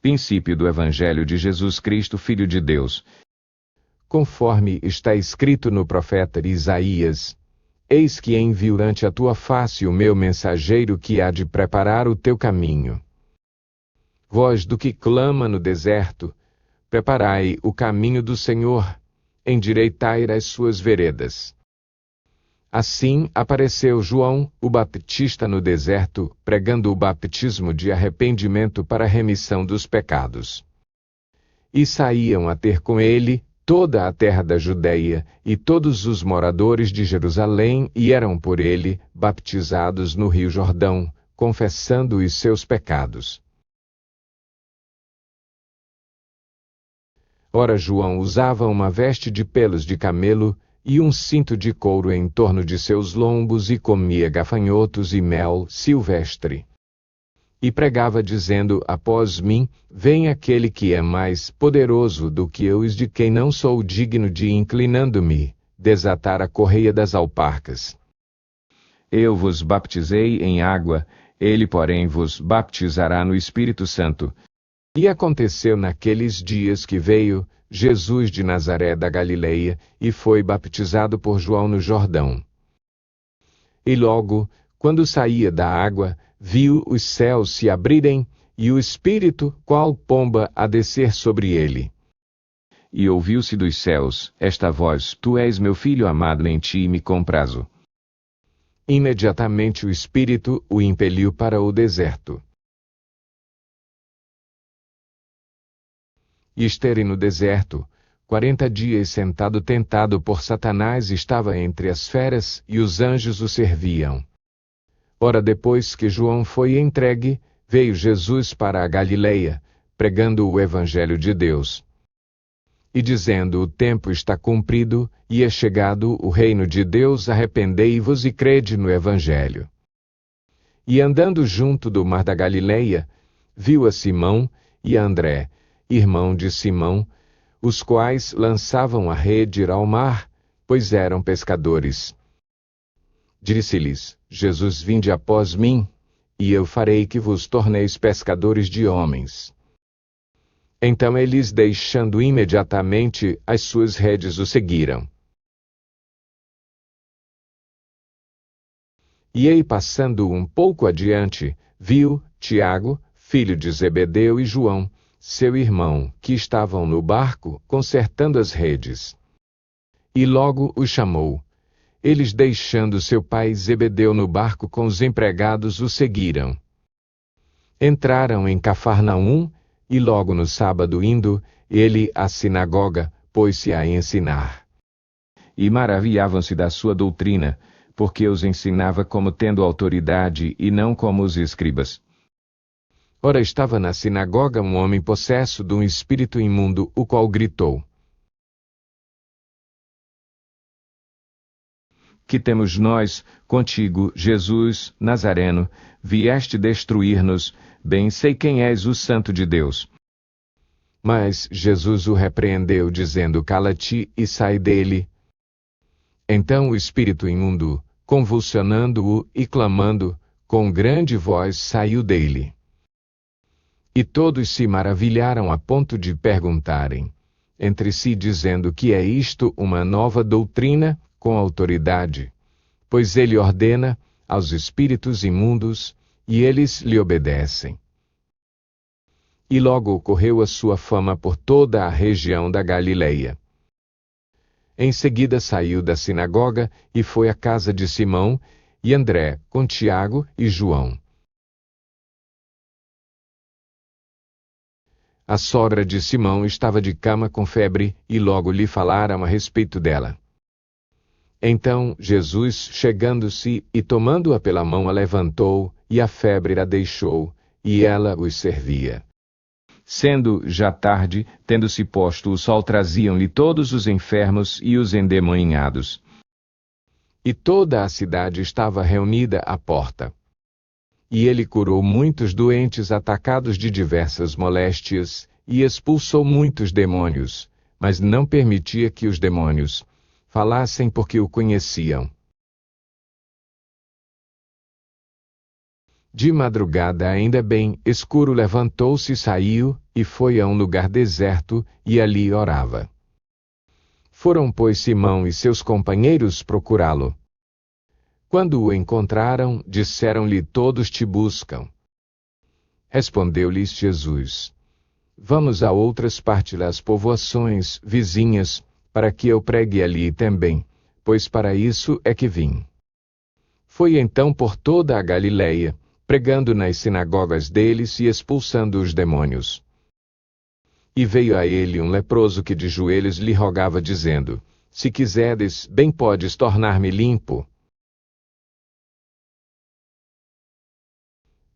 Princípio do Evangelho de Jesus Cristo, Filho de Deus. Conforme está escrito no profeta Isaías: Eis que envio ante a tua face o meu mensageiro que há de preparar o teu caminho. Voz do que clama no deserto: preparai o caminho do Senhor, endireitai as suas veredas. Assim apareceu João, o Baptista, no deserto, pregando o batismo de arrependimento para a remissão dos pecados. E saíam a ter com ele toda a terra da Judeia e todos os moradores de Jerusalém, e eram por ele baptizados no rio Jordão, confessando os seus pecados. Ora, João usava uma veste de pelos de camelo e um cinto de couro em torno de seus lombos, e comia gafanhotos e mel silvestre. E pregava dizendo: após mim vem aquele que é mais poderoso do que eu, de quem não sou digno de, inclinando-me, desatar a correia das alparcas. Eu vos baptizei em água, ele, porém, vos baptizará no Espírito Santo. E aconteceu naqueles dias que veio Jesus de Nazaré da Galileia e foi baptizado por João no Jordão. E logo, quando saía da água, viu os céus se abrirem e o Espírito, qual pomba, a descer sobre ele. E ouviu-se dos céus esta voz: Tu és meu filho amado, em ti me comprazo. Imediatamente o Espírito o impeliu para o deserto. E esteve no deserto 40 dias sentado, tentado por Satanás, estava entre as feras, e os anjos o serviam. Ora, depois que João foi entregue, veio Jesus para a Galileia, pregando o Evangelho de Deus, e dizendo: o tempo está cumprido, e é chegado o reino de Deus, arrependei-vos e crede no Evangelho. E andando junto do mar da Galileia, viu a Simão e a André, irmão de Simão, os quais lançavam a rede ao mar, pois eram pescadores. Disse-lhes Jesus: vinde após mim, e eu farei que vos torneis pescadores de homens. Então eles, deixando imediatamente as suas redes, o seguiram. E ele, passando um pouco adiante, viu Tiago, filho de Zebedeu, e João, seu irmão, que estavam no barco, consertando as redes. E logo os chamou. Eles, deixando seu pai Zebedeu no barco com os empregados, o seguiram. Entraram em Cafarnaum, e logo no sábado, indo ele à sinagoga, pôs-se a ensinar. E maravilhavam-se da sua doutrina, porque os ensinava como tendo autoridade, e não como os escribas. Ora, estava na sinagoga um homem possesso de um espírito imundo, o qual gritou: Que temos nós contigo, Jesus Nazareno? Vieste destruir-nos, bem sei quem és, o Santo de Deus. Mas Jesus o repreendeu, dizendo: cala-te e sai dele. Então o espírito imundo, convulsionando-o e clamando com grande voz, saiu dele. E todos se maravilharam a ponto de perguntarem entre si, dizendo: que é isto, uma nova doutrina com autoridade? Pois ele ordena aos espíritos imundos, e eles lhe obedecem. E logo correu a sua fama por toda a região da Galileia. Em seguida saiu da sinagoga e foi à casa de Simão e André, com Tiago e João. A sogra de Simão estava de cama com febre, e logo lhe falaram a respeito dela. Então Jesus, chegando-se e tomando-a pela mão, a levantou, e a febre a deixou, e ela os servia. Sendo já tarde, tendo-se posto o sol, traziam-lhe todos os enfermos e os endemoniados. E toda a cidade estava reunida à porta. E ele curou muitos doentes atacados de diversas moléstias, e expulsou muitos demônios, mas não permitia que os demônios falassem, porque o conheciam. De madrugada ainda bem escuro levantou-se e saiu, e foi a um lugar deserto, e ali orava. Foram, pois, Simão e seus companheiros procurá-lo. Quando o encontraram, disseram-lhe: todos te buscam. Respondeu-lhes Jesus: vamos a outras partes das povoações vizinhas, para que eu pregue ali também, pois para isso é que vim. Foi então por toda a Galileia, pregando nas sinagogas deles e expulsando os demônios. E veio a ele um leproso que de joelhos lhe rogava, dizendo: se quiseres, bem podes tornar-me limpo.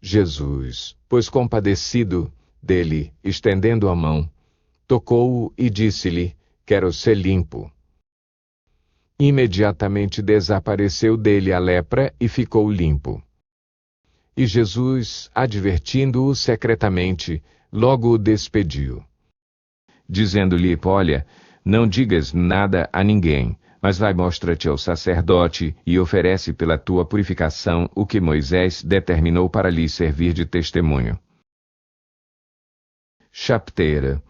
Jesus, pois compadecido dele, estendendo a mão, tocou-o e disse-lhe: quero ser limpo. Imediatamente desapareceu dele a lepra e ficou limpo. E Jesus, advertindo-o secretamente, logo o despediu, dizendo-lhe: olha, não digas nada a ninguém, mas vai, mostra-te ao sacerdote e oferece pela tua purificação o que Moisés determinou para lhe servir de testemunho. Chapteira.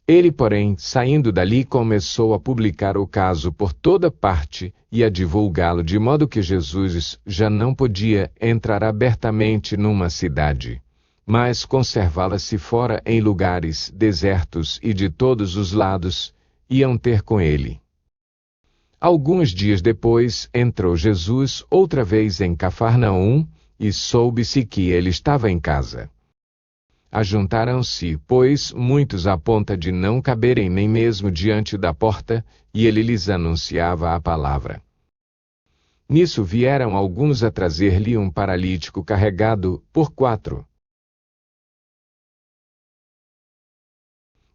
Ele, porém, saindo dali, começou a publicar o caso por toda parte e a divulgá-lo, de modo que Jesus já não podia entrar abertamente numa cidade, mas conservá-la-se fora em lugares desertos, e de todos os lados iam ter com ele. Alguns dias depois, entrou Jesus outra vez em Cafarnaum, e soube-se que ele estava em casa. Ajuntaram-se, pois, muitos a ponta de não caberem nem mesmo diante da porta, e ele lhes anunciava a palavra. Nisso vieram alguns a trazer-lhe um paralítico carregado por 4.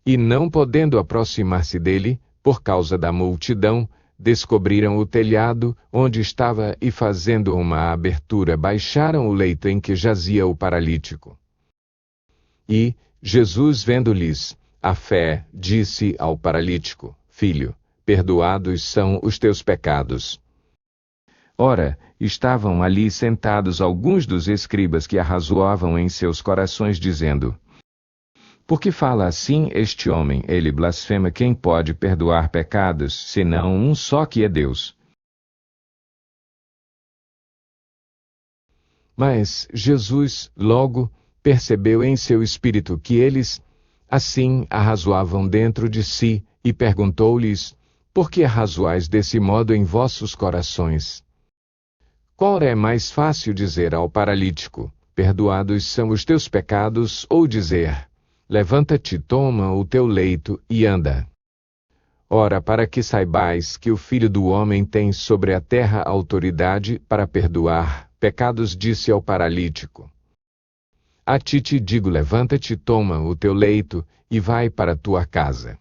E não podendo aproximar-se dele, por causa da multidão, descobriram o telhado onde estava e, fazendo uma abertura, baixaram o leito em que jazia o paralítico. E, Jesus, vendo-lhes a fé, disse ao paralítico: filho, perdoados são os teus pecados. Ora, estavam ali sentados alguns dos escribas que arrazoavam em seus corações, dizendo: por que fala assim este homem? Ele blasfema. Quem pode perdoar pecados, senão um só, que é Deus? Mas Jesus, logo, percebeu em seu espírito que eles, assim, arrazoavam dentro de si, e perguntou-lhes: por que arrazoais desse modo em vossos corações? Qual é mais fácil dizer ao paralítico: perdoados são os teus pecados, ou dizer: levanta-te, toma o teu leito e anda? Ora, para que saibais que o Filho do Homem tem sobre a terra autoridade para perdoar pecados, disse ao paralítico: a ti te digo, levanta-te, toma o teu leito e vai para a tua casa.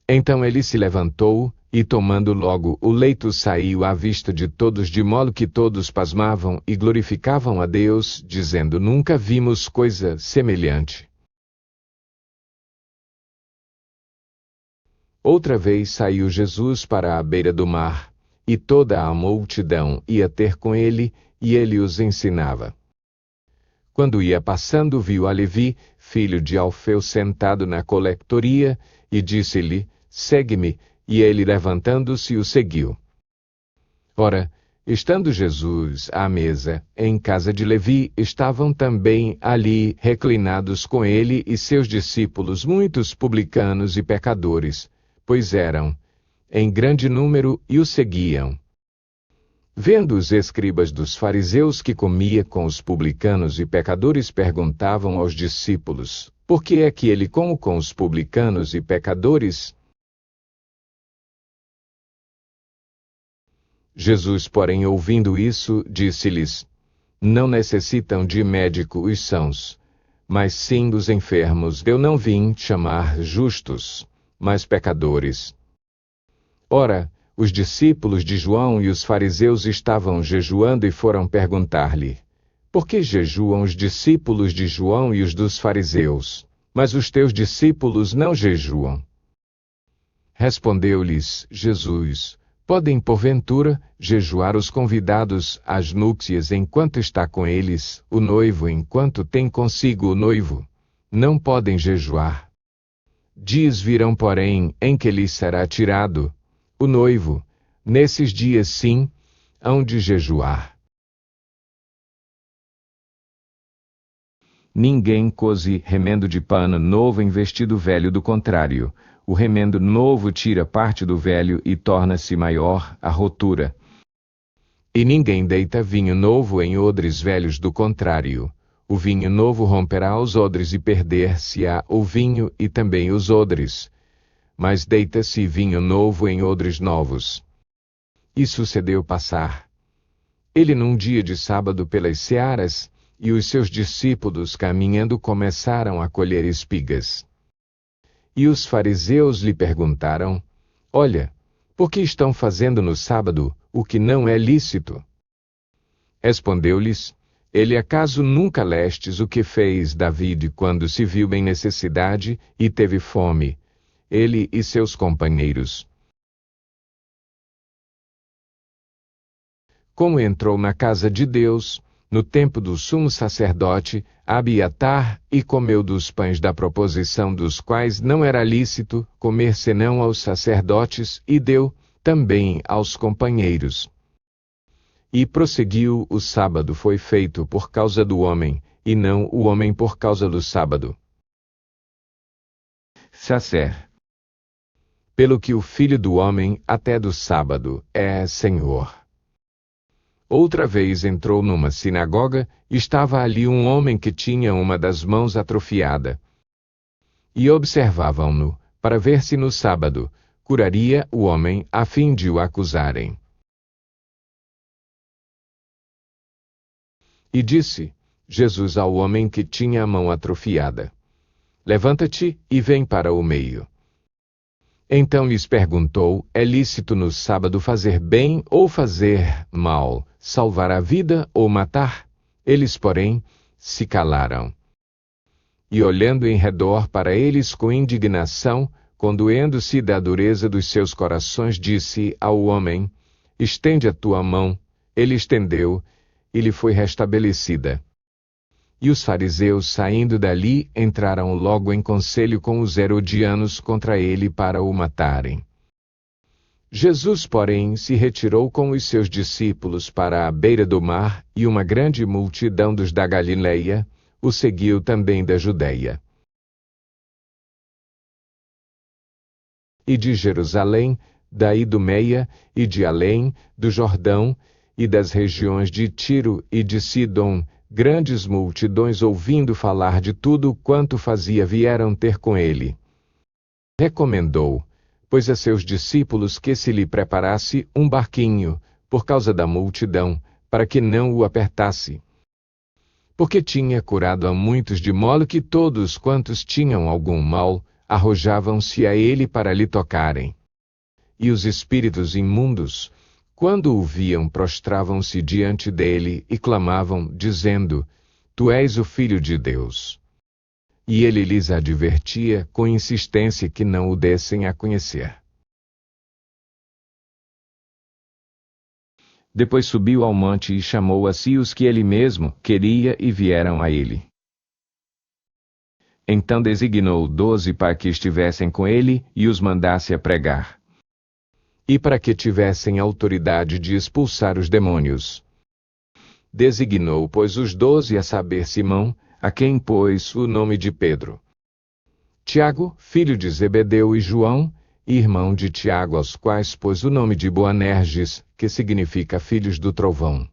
Então ele se levantou, e tomando logo o leito saiu à vista de todos, de modo que todos pasmavam e glorificavam a Deus, dizendo: nunca vimos coisa semelhante. Outra vez saiu Jesus para a beira do mar, e toda a multidão ia ter com ele, e ele os ensinava. Quando ia passando, viu a Levi, filho de Alfeu, sentado na coletoria, e disse-lhe: segue-me, e ele, levantando-se, o seguiu. Ora, estando Jesus à mesa, em casa de Levi, estavam também ali reclinados com ele e seus discípulos muitos publicanos e pecadores, pois eram em grande número, e o seguiam. Vendo os escribas dos fariseus que comia com os publicanos e pecadores, perguntavam aos discípulos: por que é que ele come com os publicanos e pecadores? Jesus, porém, ouvindo isso, disse-lhes: não necessitam de médico os sãos, mas sim os enfermos. Eu não vim chamar justos, mas pecadores. Ora, os discípulos de João e os fariseus estavam jejuando e foram perguntar-lhe: por que jejuam os discípulos de João e os dos fariseus, mas os teus discípulos não jejuam? Respondeu-lhes Jesus: Podem, porventura, jejuar os convidados às núpcias enquanto está com eles o noivo, enquanto tem consigo o noivo? Não podem jejuar. Dias virão, porém, em que lhes será tirado o noivo. Nesses dias, sim, hão de jejuar. Ninguém cose remendo de pano novo em vestido velho, do contrário, o remendo novo tira parte do velho e torna-se maior a rotura. E ninguém deita vinho novo em odres velhos, do contrário, o vinho novo romperá os odres e perder-se-á o vinho e também os odres. Mas deita-se vinho novo em odres novos. E sucedeu passar ele num dia de sábado pelas searas, e os seus discípulos caminhando começaram a colher espigas. E os fariseus lhe perguntaram: Olha, por que estão fazendo no sábado o que não é lícito? Respondeu-lhes ele: Acaso nunca lestes o que fez David quando se viu em necessidade e teve fome, ele e seus companheiros? Como entrou na casa de Deus, no tempo do sumo sacerdote Abiatar, e comeu dos pães da proposição, dos quais não era lícito comer senão aos sacerdotes, e deu também aos companheiros. E prosseguiu: o sábado foi feito por causa do homem, e não o homem por causa do sábado. Sacer. Pelo que o Filho do Homem até do sábado é Senhor. Outra vez entrou numa sinagoga, estava ali um homem que tinha uma das mãos atrofiada. E observavam-no, para ver se no sábado curaria o homem, a fim de o acusarem. E disse Jesus ao homem que tinha a mão atrofiada: Levanta-te e vem para o meio. Então lhes perguntou: É lícito no sábado fazer bem ou fazer mal, salvar a vida ou matar? Eles, porém, se calaram. E olhando em redor para eles com indignação, condoendo-se da dureza dos seus corações, disse ao homem: Estende a tua mão. Ele estendeu, e lhe foi restabelecida. E os fariseus, saindo dali, entraram logo em conselho com os herodianos contra ele para o matarem. Jesus, porém, se retirou com os seus discípulos para a beira do mar, e uma grande multidão dos da Galileia o seguiu também da Judeia. E de Jerusalém, da Idumeia, e de além, do Jordão, e das regiões de Tiro e de Sidom, grandes multidões, ouvindo falar de tudo quanto fazia, vieram ter com ele. Recomendou, pois, a seus discípulos que se lhe preparasse um barquinho, por causa da multidão, para que não o apertasse. Porque tinha curado a muitos, de modo que todos quantos tinham algum mal, arrojavam-se a ele para lhe tocarem. E os espíritos imundos, quando o viam, prostravam-se diante dele e clamavam, dizendo: Tu és o Filho de Deus. E ele lhes advertia com insistência que não o dessem a conhecer. Depois subiu ao monte e chamou a si os que ele mesmo queria, e vieram a ele. Então designou 12 para que estivessem com ele e os mandasse a pregar. E para que tivessem autoridade de expulsar os demônios. Designou, pois, os 12, a saber, Simão, a quem pôs o nome de Pedro, Tiago, filho de Zebedeu, e João, irmão de Tiago, aos quais pôs o nome de Boanerges, que significa filhos do trovão,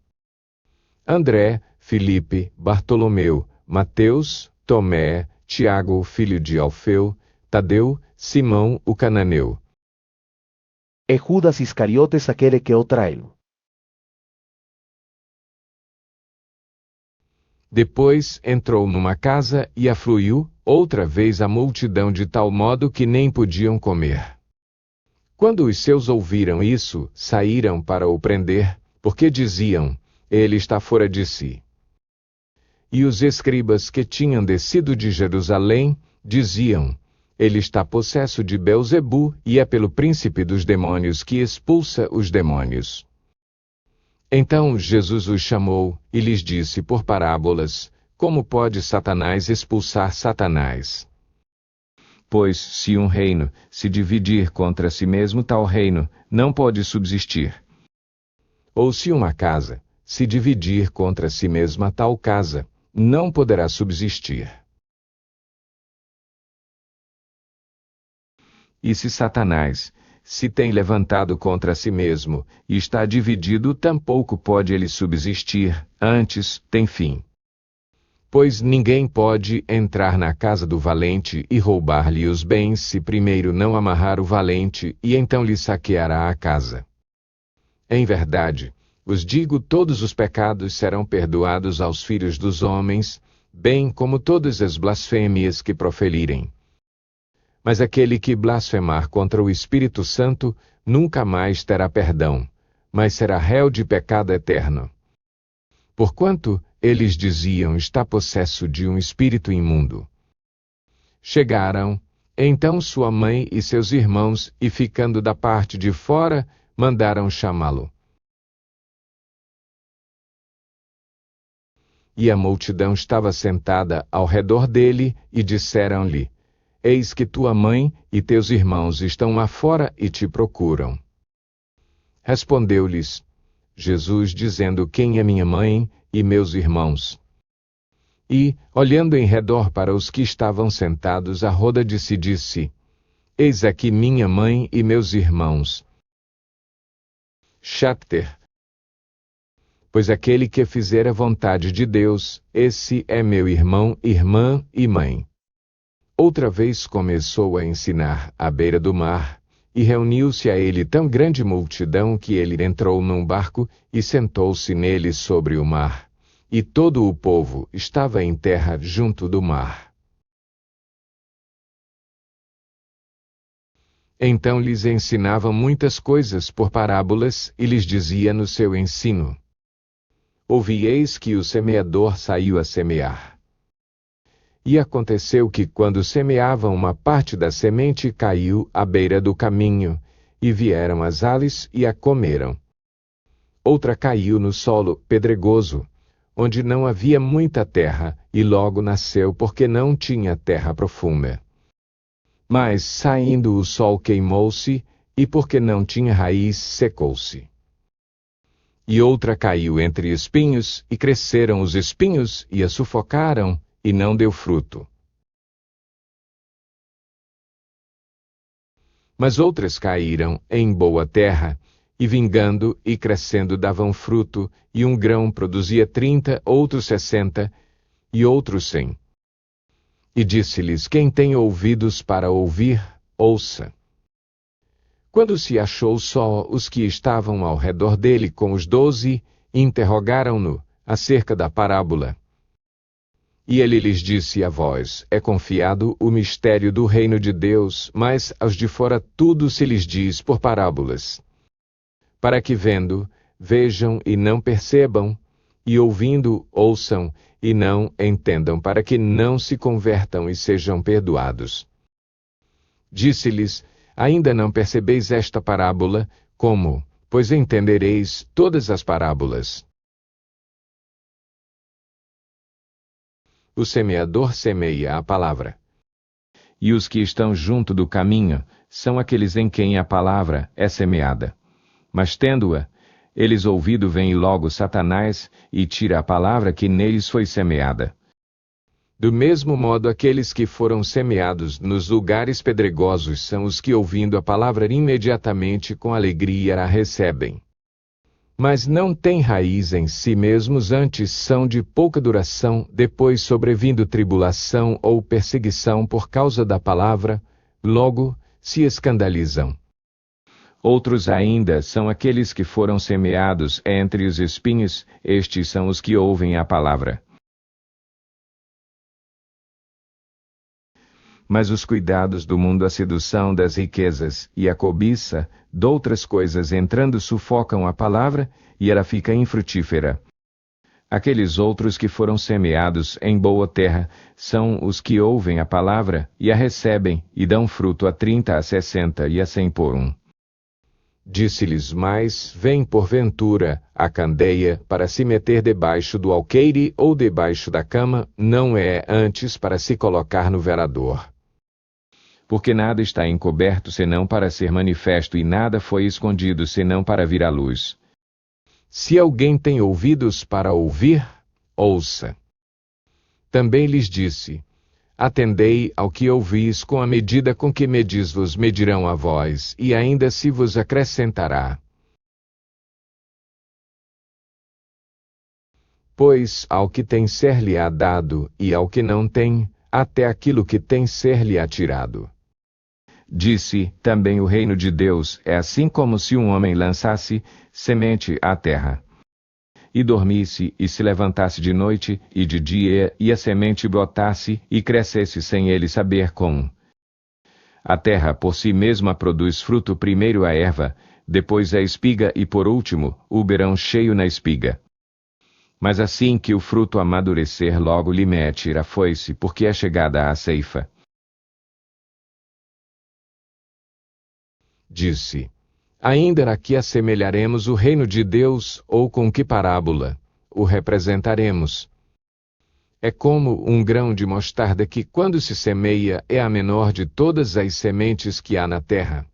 André, Filipe, Bartolomeu, Mateus, Tomé, Tiago, filho de Alfeu, Tadeu, Simão, o cananeu, e Judas Iscariotes, aquele que o traiu. Depois entrou numa casa e afluiu outra vez a multidão, de tal modo que nem podiam comer. Quando os seus ouviram isso, saíram para o prender, porque diziam: Ele está fora de si. E os escribas que tinham descido de Jerusalém diziam: ele está possesso de Beelzebu e é pelo príncipe dos demônios que expulsa os demônios. Então Jesus os chamou e lhes disse por parábolas: como pode Satanás expulsar Satanás? Pois, se um reino se dividir contra si mesmo, tal reino não pode subsistir. Ou se uma casa se dividir contra si mesma, tal casa não poderá subsistir. E se Satanás se tem levantado contra si mesmo e está dividido, tampouco pode ele subsistir, antes tem fim. Pois ninguém pode entrar na casa do valente e roubar-lhe os bens se primeiro não amarrar o valente, e então lhe saqueará a casa. Em verdade, vos digo, todos os pecados serão perdoados aos filhos dos homens, bem como todas as blasfêmias que proferirem. Mas aquele que blasfemar contra o Espírito Santo nunca mais terá perdão, mas será réu de pecado eterno. Porquanto eles diziam: está possesso de um espírito imundo. Chegaram, então, sua mãe e seus irmãos, e ficando da parte de fora, mandaram chamá-lo. E a multidão estava sentada ao redor dele, e disseram-lhe: eis que tua mãe e teus irmãos estão lá fora e te procuram. Respondeu-lhes Jesus, dizendo: quem é minha mãe e meus irmãos? E, olhando em redor para os que estavam sentados à roda de si, disse: eis aqui minha mãe e meus irmãos. Chapter. Pois aquele que fizer a vontade de Deus, esse é meu irmão, irmã e mãe. Outra vez começou a ensinar à beira do mar, e reuniu-se a ele tão grande multidão que ele entrou num barco e sentou-se nele sobre o mar, e todo o povo estava em terra junto do mar. Então lhes ensinava muitas coisas por parábolas e lhes dizia no seu ensino: ouvieis que o semeador saiu a semear. E aconteceu que, quando semeavam, uma parte da semente caiu à beira do caminho, e vieram as aves e a comeram. Outra caiu no solo pedregoso, onde não havia muita terra, e logo nasceu, porque não tinha terra profunda. Mas, saindo o sol, queimou-se, e porque não tinha raiz, secou-se. E outra caiu entre espinhos, e cresceram os espinhos, e a sufocaram, e não deu fruto. Mas outras caíram em boa terra, e vingando e crescendo davam fruto, e um grão produzia 30, outro 60, e outro 100. E disse-lhes: quem tem ouvidos para ouvir, ouça. Quando se achou só, os que estavam ao redor dele com os 12, interrogaram-no acerca da parábola. E ele lhes disse: a vós é confiado o mistério do reino de Deus, mas aos de fora tudo se lhes diz por parábolas, para que vendo, vejam e não percebam, e ouvindo, ouçam e não entendam, para que não se convertam e sejam perdoados. Disse-lhes: ainda não percebeis esta parábola? Como, pois, entendereis todas as parábolas? O semeador semeia a palavra. E os que estão junto do caminho são aqueles em quem a palavra é semeada. Mas tendo-a, eles ouvido, vem logo Satanás e tira a palavra que neles foi semeada. Do mesmo modo, aqueles que foram semeados nos lugares pedregosos são os que, ouvindo a palavra, imediatamente com alegria a recebem. Mas não têm raiz em si mesmos, antes são de pouca duração, depois, sobrevindo tribulação ou perseguição por causa da palavra, logo se escandalizam. Outros ainda são aqueles que foram semeados entre os espinhos, estes são os que ouvem a palavra. Mas os cuidados do mundo, a sedução das riquezas e a cobiça doutras coisas entrando sufocam a palavra, e ela fica infrutífera. Aqueles outros que foram semeados em boa terra são os que ouvem a palavra e a recebem e dão fruto a 30, a 60 e a 100 por um. Disse-lhes mais: vem porventura a candeia para se meter debaixo do alqueire ou debaixo da cama, não é antes para se colocar no verador. Porque nada está encoberto senão para ser manifesto, e nada foi escondido senão para vir à luz. Se alguém tem ouvidos para ouvir, ouça. Também lhes disse: atendei ao que ouvis, com a medida com que medis vos medirão a vós, e ainda se vos acrescentará. Pois ao que tem ser-lhe-á dado, e ao que não tem, até aquilo que tem ser-lhe-á tirado. Disse também: o reino de Deus é assim como se um homem lançasse semente à terra, e dormisse, e se levantasse de noite e de dia, e a semente brotasse e crescesse sem ele saber como. A terra por si mesma produz fruto, primeiro a erva, depois a espiga e por último o verão cheio na espiga. Mas assim que o fruto amadurecer, logo lhe mete a foice, porque é chegada a ceifa. Disse: ainda aqui assemelharemos o reino de Deus, ou com que parábola o representaremos? É como um grão de mostarda que, quando se semeia, é a menor de todas as sementes que há na terra.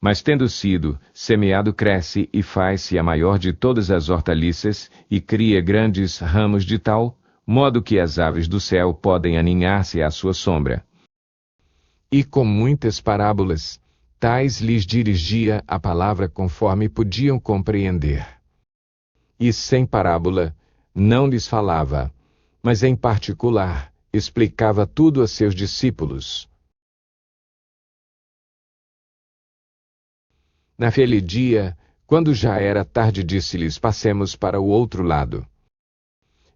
Mas tendo sido semeado, cresce e faz-se a maior de todas as hortaliças, e cria grandes ramos, de tal modo que as aves do céu podem aninhar-se à sua sombra. E com muitas parábolas, tais lhes dirigia a palavra conforme podiam compreender. E sem parábola, não lhes falava, mas em particular, explicava tudo a seus discípulos. Naquele dia, quando já era tarde, disse-lhes: passemos para o outro lado.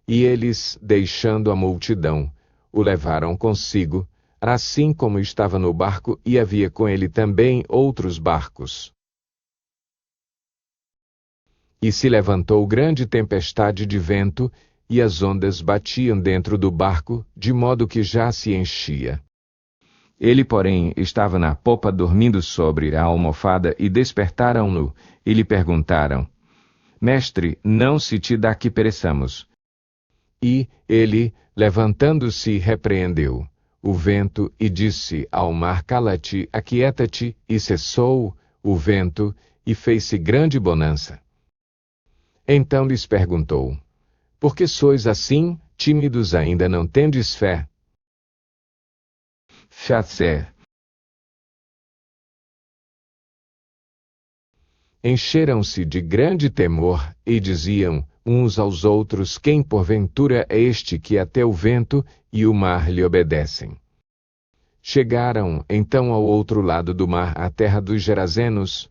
E eles, deixando a multidão, o levaram consigo, assim como estava no barco, e havia com ele também outros barcos. E se levantou grande tempestade de vento, e as ondas batiam dentro do barco, de modo que já se enchia. Ele, porém, estava na popa dormindo sobre a almofada, e despertaram-no, e lhe perguntaram: Mestre, não se te dá que pereçamos? E ele, levantando-se, repreendeu o vento, e disse ao mar: cala-te, aquieta-te, e cessou o vento, e fez-se grande bonança. Então lhes perguntou: por que sois assim, tímidos, ainda não tendes fé? Fé. Encheram-se de grande temor, e diziam uns aos outros: quem porventura é este que até o vento e o mar lhe obedecem? Chegaram então ao outro lado do mar, à terra dos Gerazenos.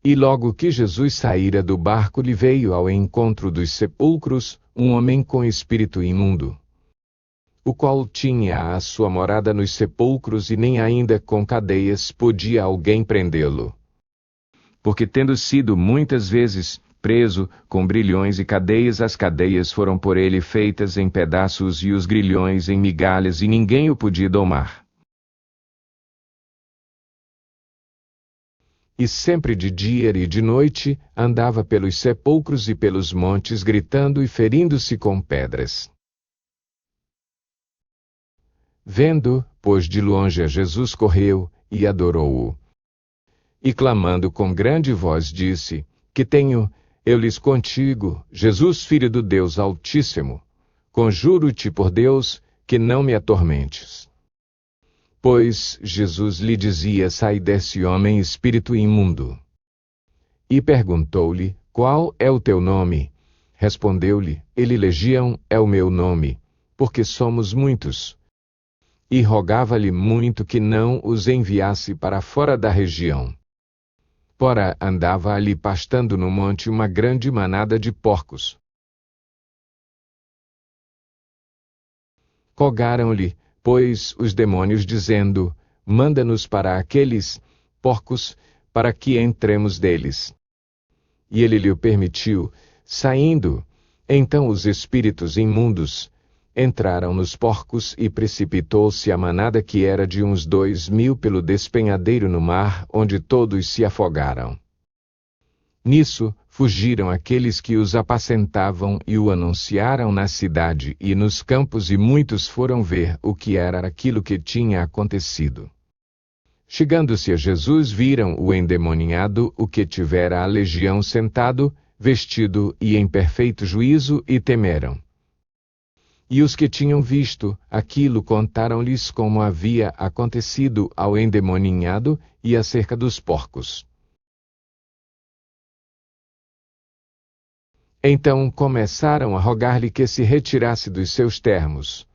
E logo que Jesus saíra do barco, lhe veio ao encontro dos sepulcros um homem com espírito imundo, o qual tinha a sua morada nos sepulcros, e nem ainda com cadeias podia alguém prendê-lo. Porque tendo sido muitas vezes preso com grilhões e cadeias, as cadeias foram por ele feitas em pedaços e os grilhões em migalhas, e ninguém o podia domar. E sempre de dia e de noite andava pelos sepulcros e pelos montes, gritando e ferindo-se com pedras. Vendo, pois, de longe a Jesus, correu e adorou-o. E clamando com grande voz, disse: que tenho eu lhes contigo, Jesus, Filho do Deus Altíssimo? Conjuro-te por Deus que não me atormentes. Pois Jesus lhe dizia: sai desse homem, espírito imundo. E perguntou-lhe: qual é o teu nome? Respondeu-lhe ele: Legião é o meu nome, porque somos muitos. E rogava-lhe muito que não os enviasse para fora da região. Ora, andava ali pastando no monte uma grande manada de porcos. Rogaram-lhe, pois, os demônios, dizendo: manda-nos para aqueles porcos, para que entremos deles. E ele lhe o permitiu. Saindo, Então os espíritos imundos entraram nos porcos e precipitou-se a manada, que era de uns 2.000, pelo despenhadeiro no mar, onde todos se afogaram. Nisso, fugiram aqueles que os apacentavam e o anunciaram na cidade e nos campos, e muitos foram ver o que era aquilo que tinha acontecido. Chegando-se a Jesus, viram o endemoniado, o que tivera a legião, sentado, vestido e em perfeito juízo, e temeram. E os que tinham visto aquilo contaram-lhes como havia acontecido ao endemoniado e acerca dos porcos. Então começaram a rogar-lhe que se retirasse dos seus termos.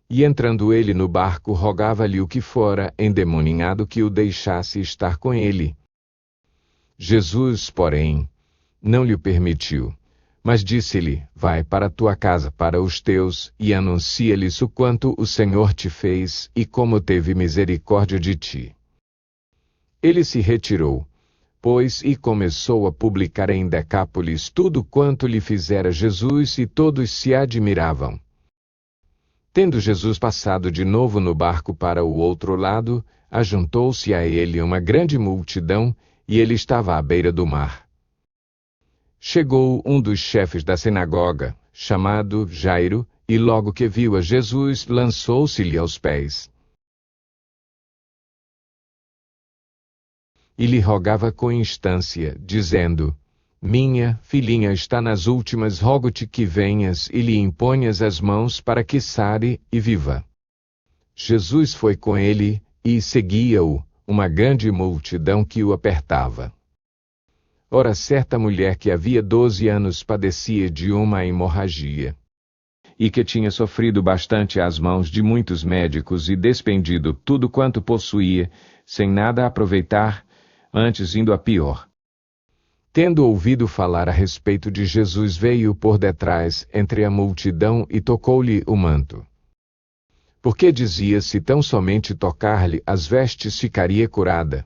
E entrando ele no barco, rogava-lhe o que fora endemoniado que o deixasse estar com ele. Jesus, porém, não lhe permitiu, mas disse-lhe: vai para tua casa, para os teus, e anuncia-lhes o quanto o Senhor te fez e como teve misericórdia de ti. Ele se retirou, pois, e começou a publicar em Decápolis tudo quanto lhe fizera Jesus, e todos se admiravam. Tendo Jesus passado de novo no barco para o outro lado, ajuntou-se a ele uma grande multidão, e ele estava à beira do mar. Chegou um dos chefes da sinagoga, chamado Jairo, e logo que viu a Jesus, lançou-se-lhe aos pés. E lhe rogava com instância, dizendo: minha filhinha está nas últimas, rogo-te que venhas e lhe imponhas as mãos para que sare e viva. Jesus foi com ele, e seguia-o uma grande multidão que o apertava. Ora, certa mulher que havia 12 anos padecia de uma hemorragia, e que tinha sofrido bastante às mãos de muitos médicos e despendido tudo quanto possuía, sem nada aproveitar, antes indo a pior. Tendo ouvido falar a respeito de Jesus, veio por detrás, entre a multidão, e tocou-lhe o manto. Porque dizia: se tão somente tocar-lhe as vestes ficaria curada.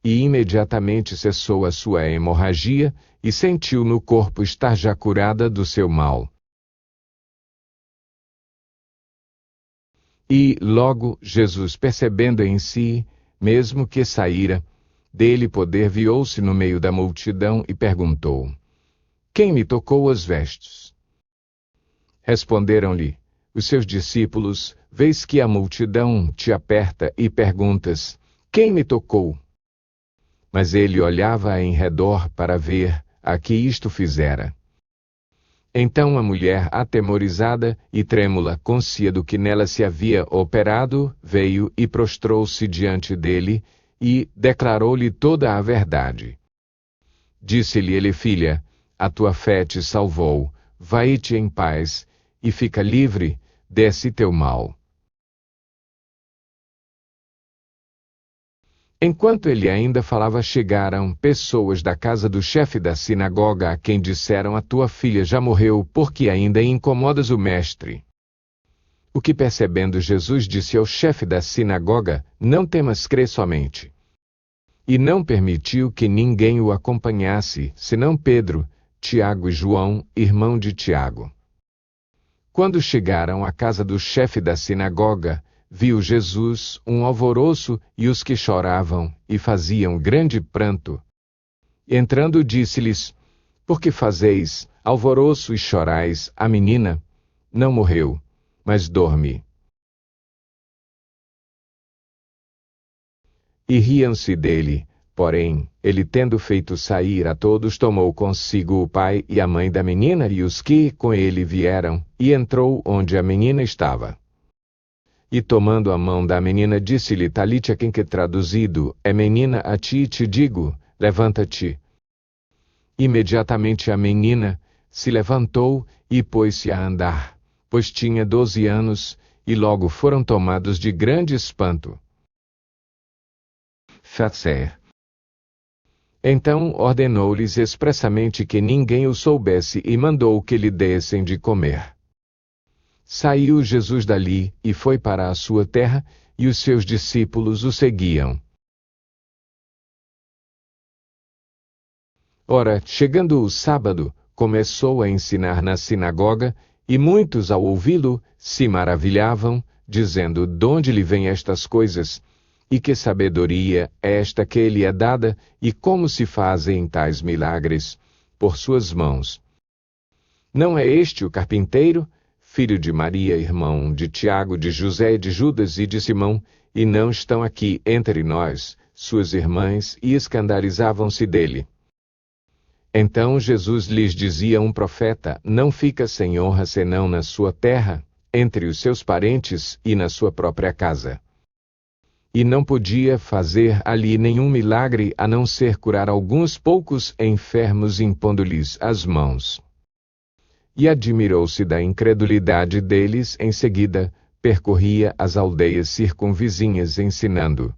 E imediatamente cessou a sua hemorragia, e sentiu no corpo estar já curada do seu mal. E, logo, Jesus, percebendo em si mesmo que saíra dele poder, viou-se no meio da multidão e perguntou: quem me tocou as vestes? Responderam-lhe os seus discípulos: vês que a multidão te aperta e perguntas: quem me tocou? Mas ele olhava em redor para ver a que isto fizera. Então a mulher, atemorizada e trêmula, consciente do que nela se havia operado, veio e prostrou-se diante dele, e declarou-lhe toda a verdade. Disse-lhe ele: filha, a tua fé te salvou, vai-te em paz, e fica livre desse teu mal. Enquanto ele ainda falava, chegaram pessoas da casa do chefe da sinagoga, a quem disseram: a tua filha já morreu, porque ainda incomodas o mestre. O que, percebendo Jesus, disse ao chefe da sinagoga: não temas, crê somente. E não permitiu que ninguém o acompanhasse, senão Pedro, Tiago e João, irmão de Tiago. Quando chegaram à casa do chefe da sinagoga, viu Jesus um alvoroço e os que choravam e faziam grande pranto. Entrando, disse-lhes: por que fazeis alvoroço e chorais? A menina não morreu, mas dorme. E riam-se dele. Porém, ele, tendo feito sair a todos, tomou consigo o pai e a mãe da menina e os que com ele vieram, e entrou onde a menina estava. E tomando a mão da menina, disse-lhe: Talita, quem que traduzido é: menina, a ti te digo, levanta-te. Imediatamente a menina se levantou e pôs-se a andar, pois tinha 12 anos, e logo foram tomados de grande espanto. Fazer. Então ordenou-lhes expressamente que ninguém o soubesse e mandou que lhe dessem de comer. Saiu Jesus dali e foi para a sua terra, e os seus discípulos o seguiam. Ora, chegando o sábado, começou a ensinar na sinagoga, e muitos ao ouvi-lo se maravilhavam, dizendo: "Donde lhe vêm estas coisas? E que sabedoria é esta que lhe é dada, e como se fazem tais milagres por suas mãos? Não é este o carpinteiro, filho de Maria, irmão de Tiago, de José, de Judas e de Simão, e não estão aqui entre nós suas irmãs?" E escandalizavam-se dele. Então Jesus lhes dizia: "Um profeta não fica sem honra senão na sua terra, entre os seus parentes e na sua própria casa." E não podia fazer ali nenhum milagre a não ser curar alguns poucos enfermos impondo-lhes as mãos. E admirou-se da incredulidade deles. Em seguida, percorria as aldeias circunvizinhas ensinando.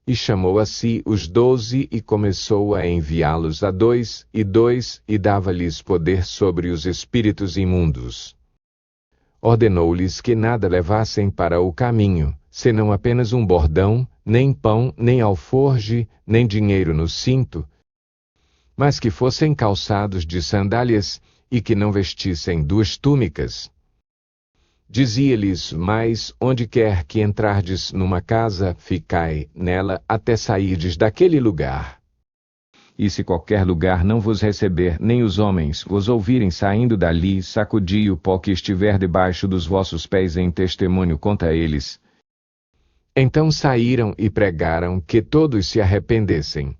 E chamou a si os 12 e começou a enviá-los a dois, e dava-lhes poder sobre os espíritos imundos. Ordenou-lhes que nada levassem para o caminho, senão apenas um bordão, nem pão, nem alforge, nem dinheiro no cinto, mas que fossem calçados de sandálias, e que não vestissem 2 túnicas. Dizia-lhes: "Mas, onde quer que entrardes numa casa, ficai nela até sairdes daquele lugar. E se qualquer lugar não vos receber, nem os homens vos ouvirem saindo dali, sacudi o pó que estiver debaixo dos vossos pés em testemunho contra eles." Então saíram e pregaram que todos se arrependessem.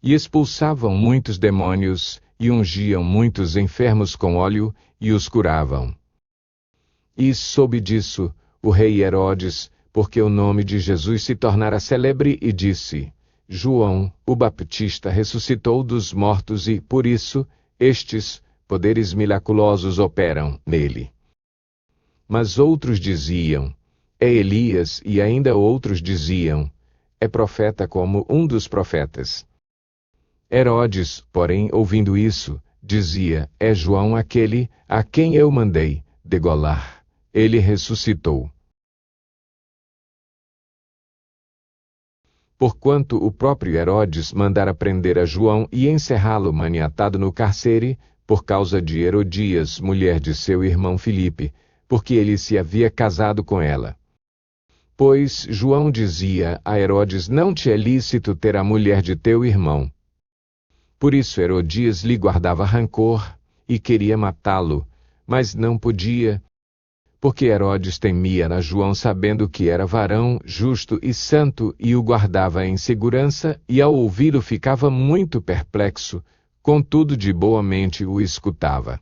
E expulsavam muitos demônios, e ungiam muitos enfermos com óleo, e os curavam. E soube disso o rei Herodes, porque o nome de Jesus se tornara célebre, e disse: "João, o Baptista, ressuscitou dos mortos e, por isso, estes poderes miraculosos operam nele." Mas outros diziam: "É Elias", e ainda outros diziam: "É profeta como um dos profetas." Herodes, porém, ouvindo isso, dizia: "É João aquele a quem eu mandei degolar. Ele ressuscitou." Porquanto o próprio Herodes mandara prender a João e encerrá-lo maniatado no cárcere, por causa de Herodias, mulher de seu irmão Filipe, porque ele se havia casado com ela. Pois João dizia a Herodes: "Não te é lícito ter a mulher de teu irmão." Por isso Herodias lhe guardava rancor, e queria matá-lo, mas não podia, porque Herodes temia a João, sabendo que era varão justo e santo, e o guardava em segurança, e ao ouvi-lo ficava muito perplexo, contudo de boa mente o escutava.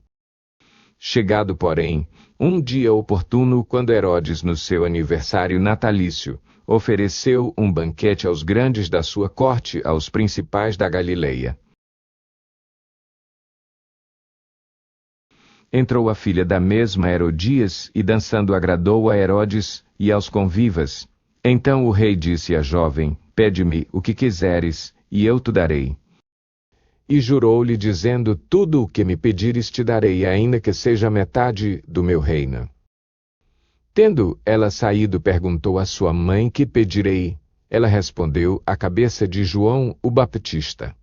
Chegado, porém, um dia oportuno, quando Herodes, no seu aniversário natalício, ofereceu um banquete aos grandes da sua corte, aos principais da Galileia. Entrou a filha da mesma Herodias, e dançando agradou a Herodes e aos convivas. Então o rei disse à jovem: "Pede-me o que quiseres, e eu te darei." E jurou-lhe, dizendo: "Tudo o que me pedires te darei, ainda que seja metade do meu reino." Tendo ela saído, perguntou à sua mãe: "Que pedirei?" Ela respondeu: "A cabeça de João o Baptista."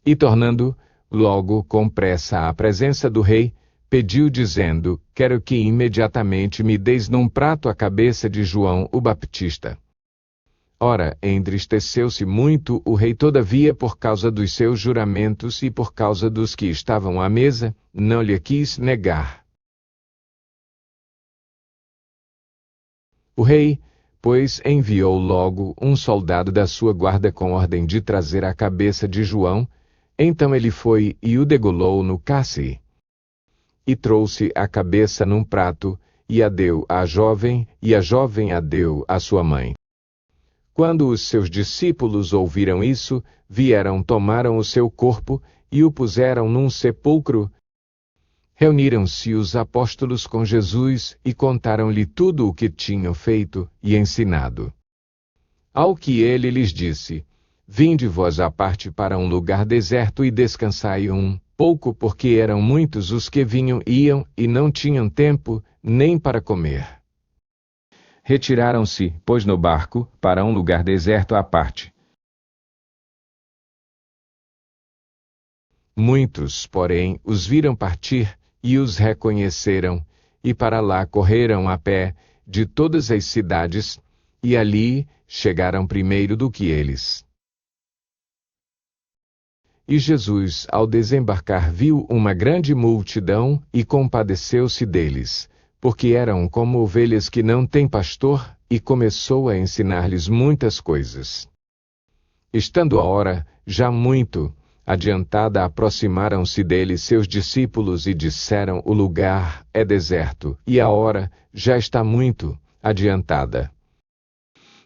E tornando logo com pressa à presença do rei, pediu, dizendo: "Quero que imediatamente me deis num prato a cabeça de João o Baptista." Ora, entristeceu-se muito o rei, todavia, por causa dos seus juramentos e por causa dos que estavam à mesa, não lhe quis negar. O rei, pois, enviou logo um soldado da sua guarda com ordem de trazer a cabeça de João. Então ele foi e o degolou no cárcere. E trouxe a cabeça num prato, e a deu à jovem, e a jovem a deu à sua mãe. Quando os seus discípulos ouviram isso, vieram, tomaram o seu corpo, e o puseram num sepulcro. Reuniram-se os apóstolos com Jesus, e contaram-lhe tudo o que tinham feito e ensinado. Ao que ele lhes disse: "Vinde vós à parte para um lugar deserto e descansai um pouco, porque eram muitos os que vinham e iam, e não tinham tempo nem para comer." retiraram-se, pois no barco, para um lugar deserto à parte. Muitos, porém, os viram partir, e os reconheceram, e para lá correram a pé, de todas as cidades, e ali chegaram primeiro do que eles. E Jesus, ao desembarcar, viu uma grande multidão, e compadeceu-se deles, porque eram como ovelhas que não têm pastor, e começou a ensinar-lhes muitas coisas. Estando a hora, já muito adiantada, aproximaram-se dele seus discípulos e disseram: o lugar é deserto, e a hora já está muito adiantada.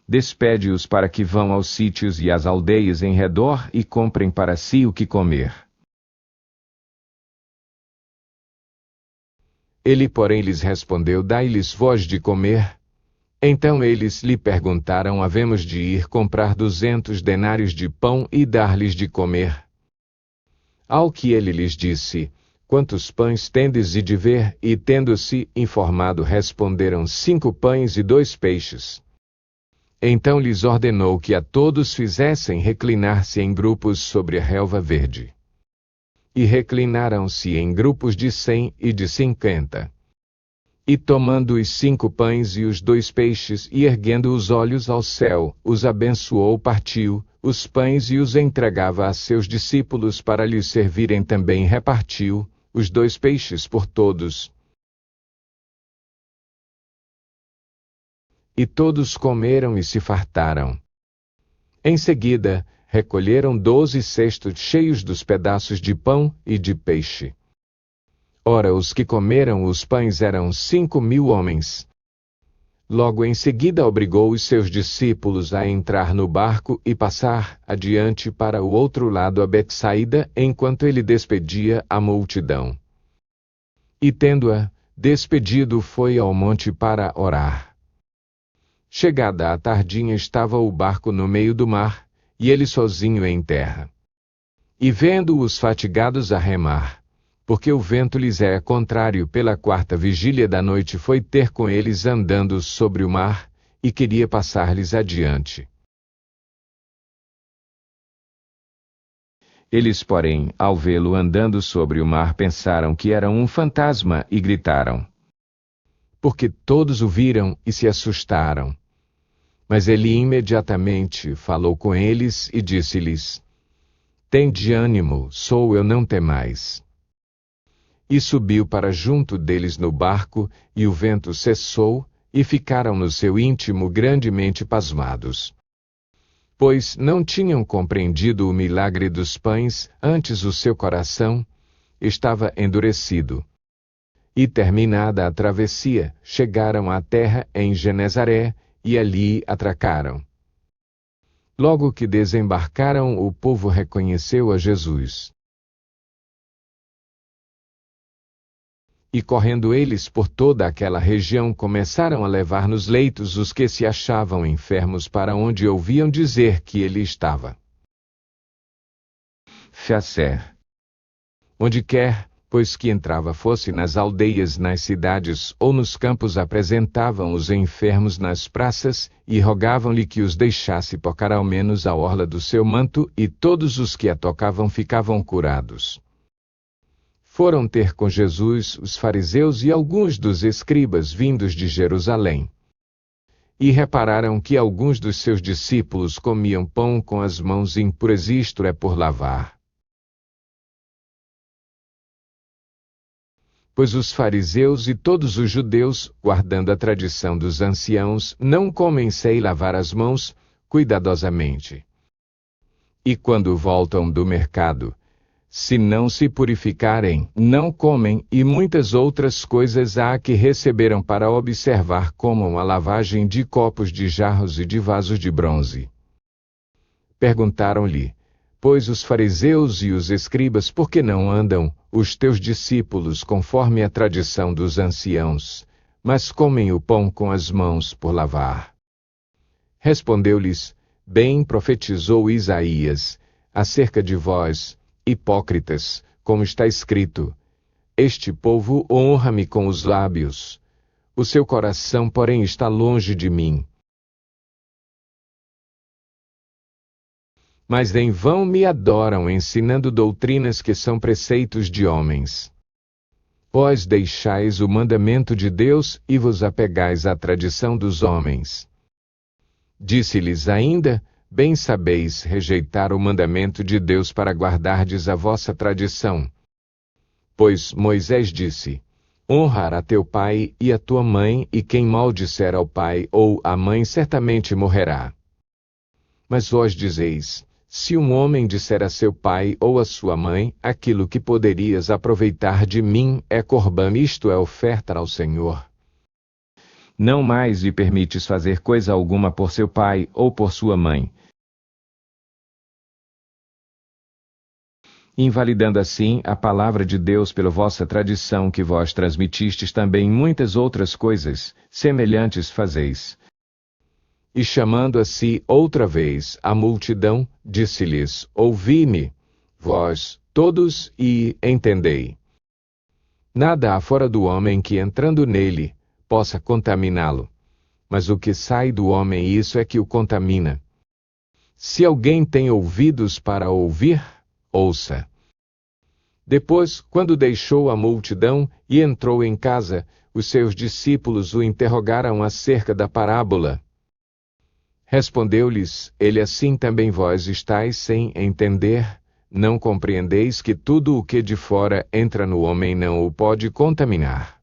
Despede-os para que vão aos sítios e às aldeias em redor e comprem para si o que comer. Ele, porém, lhes respondeu: dai-lhes vós de comer. Então eles lhe perguntaram: havemos de ir comprar 200 denários de pão e dar-lhes de comer? Ao que ele lhes disse: quantos pães tendes de ver? E tendo-se informado, responderam: 5 pães e 2 peixes. Então lhes ordenou que a todos fizessem reclinar-se em grupos sobre a relva verde. E reclinaram-se em grupos de 100 e de 50. E tomando os 5 pães e os 2 peixes, e erguendo os olhos ao céu, os abençoou, partiu os pães e os entregava a seus discípulos para lhes servirem também. Repartiu os 2 peixes por todos. E todos comeram e se fartaram. Em seguida, recolheram 12 cestos cheios dos pedaços de pão e de peixe. Ora, os que comeram os pães eram 5.000 homens. Logo em seguida obrigou os seus discípulos a entrar no barco e passar adiante para o outro lado a Betsaida, enquanto ele despedia a multidão. E tendo-a despedido, foi ao monte para orar. Chegada a tardinha, estava o barco no meio do mar, e ele sozinho em terra. E vendo-os fatigados a remar, porque o vento lhes é contrário, pela 4ª vigília da noite foi ter com eles andando sobre o mar, e queria passar-lhes adiante. Eles, porém, ao vê-lo andando sobre o mar, pensaram que era um fantasma e gritaram. Porque todos o viram e se assustaram. Mas ele imediatamente falou com eles e disse-lhes: tende ânimo, sou eu, não temais. E subiu para junto deles no barco, e o vento cessou, e ficaram no seu íntimo grandemente pasmados. Pois não tinham compreendido o milagre dos pães, antes o seu coração estava endurecido. E terminada a travessia, chegaram à terra em Genezaré, e ali atracaram. Logo que desembarcaram, o povo reconheceu a Jesus. E correndo eles por toda aquela região, começaram a levar nos leitos os que se achavam enfermos, para onde ouviam dizer que ele estava. Fazer. Onde quer, pois que entrava, fosse nas aldeias, nas cidades ou nos campos, apresentavam os enfermos nas praças, e rogavam-lhe que os deixasse tocar ao menos a orla do seu manto, e todos os que a tocavam ficavam curados. Foram ter com Jesus os fariseus e alguns dos escribas vindos de Jerusalém. E repararam que alguns dos seus discípulos comiam pão com as mãos impuras, isto é, por lavar. Pois os fariseus e todos os judeus, guardando a tradição dos anciãos, não comem sem lavar as mãos cuidadosamente. E quando voltam do mercado, se não se purificarem, não comem, e muitas outras coisas há que receberam para observar, como a lavagem de copos, de jarros e de vasos de bronze. Perguntaram-lhe, pois, os fariseus e os escribas: por que não andam os teus discípulos conforme a tradição dos anciãos, mas comem o pão com as mãos por lavar? Respondeu-lhes: bem profetizou Isaías acerca de vós, hipócritas, como está escrito: este povo honra-me com os lábios, O seu coração, porém, está longe de mim. Mas em vão me adoram, ensinando doutrinas que são preceitos de homens. Vós deixais o mandamento de Deus e vos apegais à tradição dos homens. Disse-lhes ainda: bem sabeis rejeitar o mandamento de Deus para guardardes a vossa tradição. Pois Moisés disse: honra a teu pai e a tua mãe, e quem maldisser ao pai ou à mãe certamente morrerá. Mas vós dizeis: se um homem disser a seu pai ou a sua mãe, aquilo que poderias aproveitar de mim é corbã, isto é, oferta ao Senhor. Não mais lhe permites fazer coisa alguma por seu pai ou por sua mãe, invalidando assim a palavra de Deus pela vossa tradição que vós transmitistes também muitas outras coisas, semelhantes fazeis. E chamando a si outra vez a multidão, disse-lhes: ouvi-me, vós, todos, e entendei. Nada há fora do homem que, entrando nele, possa contaminá-lo. Mas o que sai do homem, isso é que o contamina. Se alguém tem ouvidos para ouvir, ouça. Depois, quando deixou a multidão e entrou em casa, os seus discípulos o interrogaram acerca da parábola. Respondeu-lhes ele: assim também vós estáis sem entender? Não compreendeis que tudo o que de fora entra no homem não o pode contaminar?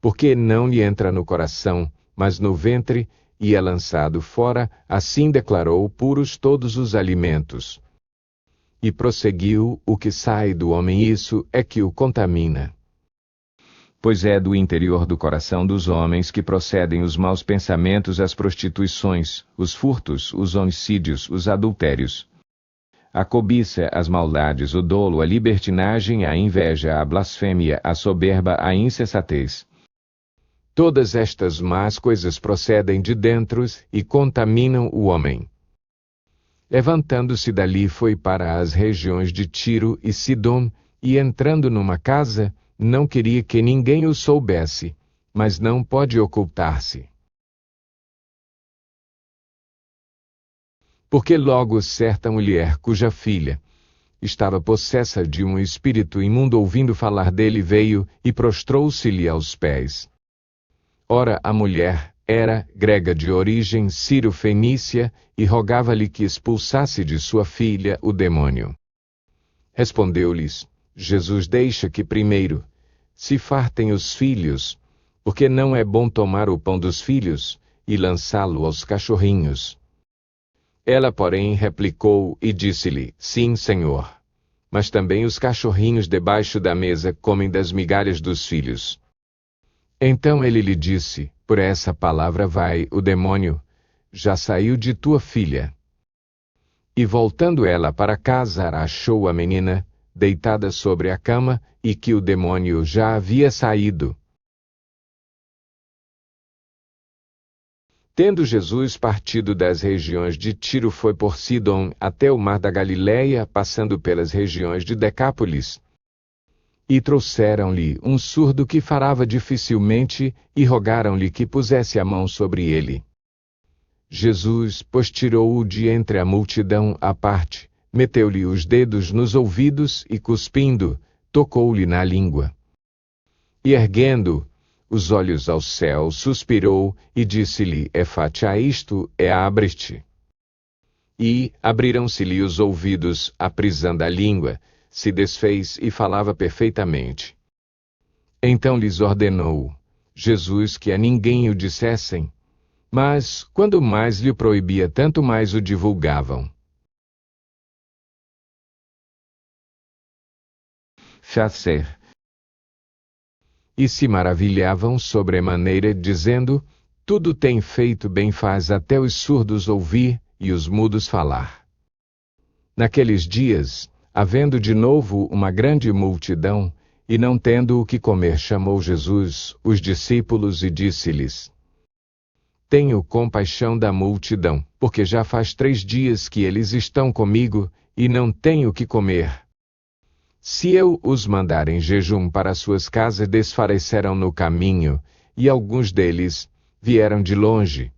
Porque não lhe entra no coração, mas no ventre, e é lançado fora, assim declarou puros todos os alimentos. E prosseguiu: o que sai do homem, isso é que o contamina. Pois é do interior do coração dos homens que procedem os maus pensamentos, as prostituições, os furtos, os homicídios, os adultérios, a cobiça, as maldades, o dolo, a libertinagem, a inveja, a blasfêmia, a soberba, a insensatez. Todas estas más coisas procedem de dentro e contaminam o homem. Levantando-se dali, foi para as regiões de Tiro e Sidom, e entrando numa casa, não queria que ninguém o soubesse, mas não pode ocultar-se. Porque logo certa mulher, cuja filha estava possessa de um espírito imundo, ouvindo falar dele, veio e prostrou-se-lhe aos pés. Ora, a mulher era grega de origem sírio-fenícia, e rogava-lhe que expulsasse de sua filha o demônio. Respondeu-lhes Jesus: deixa que primeiro se fartem os filhos, porque não é bom tomar o pão dos filhos e lançá-lo aos cachorrinhos. Ela, porém, replicou e disse-lhe: sim, Senhor, mas também os cachorrinhos debaixo da mesa comem das migalhas dos filhos. Então ele lhe disse: por essa palavra vai, o demônio já saiu de tua filha. E voltando ela para casa, achou a menina deitada sobre a cama, e que o demônio já havia saído. Tendo Jesus partido das regiões de Tiro, foi por Sidom até o mar da Galileia, passando pelas regiões de Decápolis. E trouxeram-lhe um surdo que falava dificilmente, e rogaram-lhe que pusesse a mão sobre ele. Jesus, pois, tirou-o de entre a multidão à parte, meteu-lhe os dedos nos ouvidos e, cuspindo, tocou-lhe na língua. E erguendo os olhos ao céu, suspirou e disse-lhe: Efatia, isto é, abre-te. E abriram-se-lhe os ouvidos, a prisão da língua se desfez e falava perfeitamente. Então lhes ordenou Jesus que a ninguém o dissessem, mas, quando mais lhe proibia, tanto mais o divulgavam. Fazer. E se maravilhavam sobremaneira, dizendo: tudo tem feito bem, faz até os surdos ouvir e os mudos falar. Naqueles dias, havendo de novo uma grande multidão, e não tendo o que comer, chamou Jesus os discípulos e disse-lhes: tenho compaixão da multidão, porque já faz 3 dias que eles estão comigo, e não têm o que comer. Se eu os mandar em jejum para suas casas, desfalecerão no caminho, e alguns deles vieram de longe.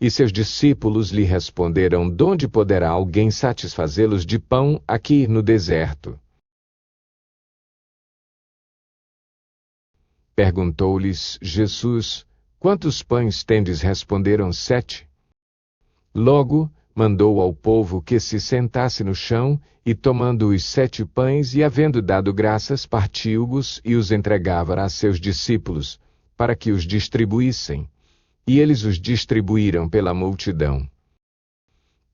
E seus discípulos lhe responderam: donde poderá alguém satisfazê-los de pão aqui no deserto? Perguntou-lhes Jesus: quantos pães tendes? Responderam: 7. Logo, mandou ao povo que se sentasse no chão, e tomando os 7 pães e havendo dado graças, partiu-os e os entregava a seus discípulos, para que os distribuíssem. E eles os distribuíram pela multidão.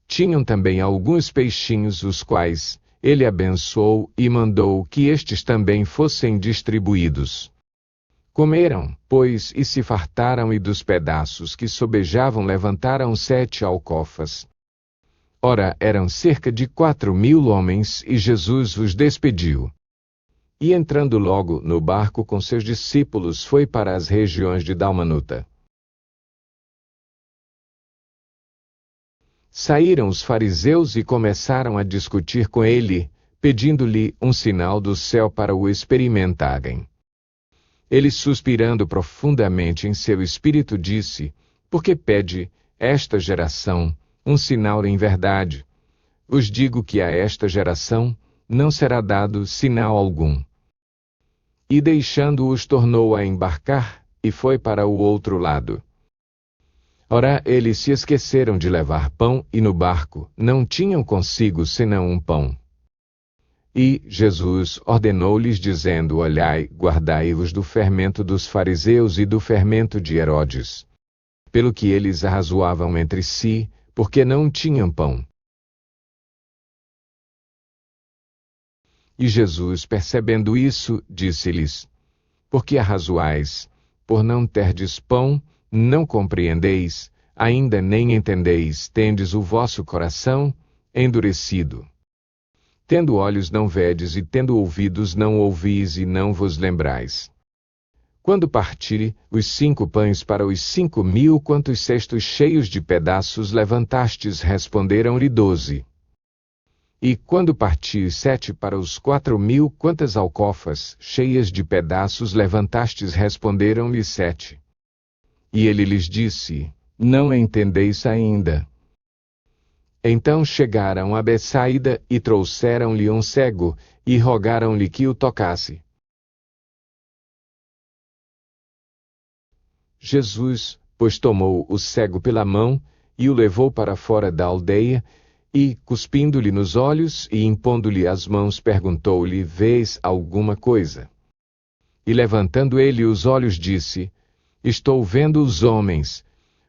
Tinham também alguns peixinhos, os quais ele abençoou e mandou que estes também fossem distribuídos. Comeram, pois, e se fartaram, e dos pedaços que sobejavam levantaram 7 alcofas. Ora, eram cerca de 4.000 homens, e Jesus os despediu. E entrando logo no barco com seus discípulos, foi para as regiões de Dalmanuta. Saíram os fariseus e começaram a discutir com ele, pedindo-lhe um sinal do céu para o experimentarem. Ele, suspirando profundamente em seu espírito, disse: por que pede esta geração um sinal? Em verdade vos digo que a esta geração não será dado sinal algum. E deixando-os, tornou a embarcar, e foi para o outro lado. Ora, eles se esqueceram de levar pão, e no barco não tinham consigo senão um pão. E Jesus ordenou-lhes, dizendo: olhai, guardai-vos do fermento dos fariseus e do fermento de Herodes. Pelo que eles arrazoavam entre si, porque não tinham pão. E Jesus, percebendo isso, disse-lhes: por que arrazoais? Por não terdes pão, não compreendeis, ainda nem entendeis, tendes o vosso coração endurecido. Tendo olhos não vedes, e tendo ouvidos não ouvis, e não vos lembrais. Quando partirem os 5 pães para os 5.000, quantos cestos cheios de pedaços levantastes? Responderam-lhe 12. E quando parti os 7 para os 4.000, quantas alcofas cheias de pedaços levantastes? Responderam-lhe 7. E ele lhes disse: não entendeis ainda? Então chegaram a Betsaida, e trouxeram-lhe um cego, e rogaram-lhe que o tocasse. Jesus, pois, tomou o cego pela mão, e o levou para fora da aldeia, e, cuspindo-lhe nos olhos, e impondo-lhe as mãos, perguntou-lhe: vês alguma coisa? E levantando ele os olhos, disse: estou vendo os homens,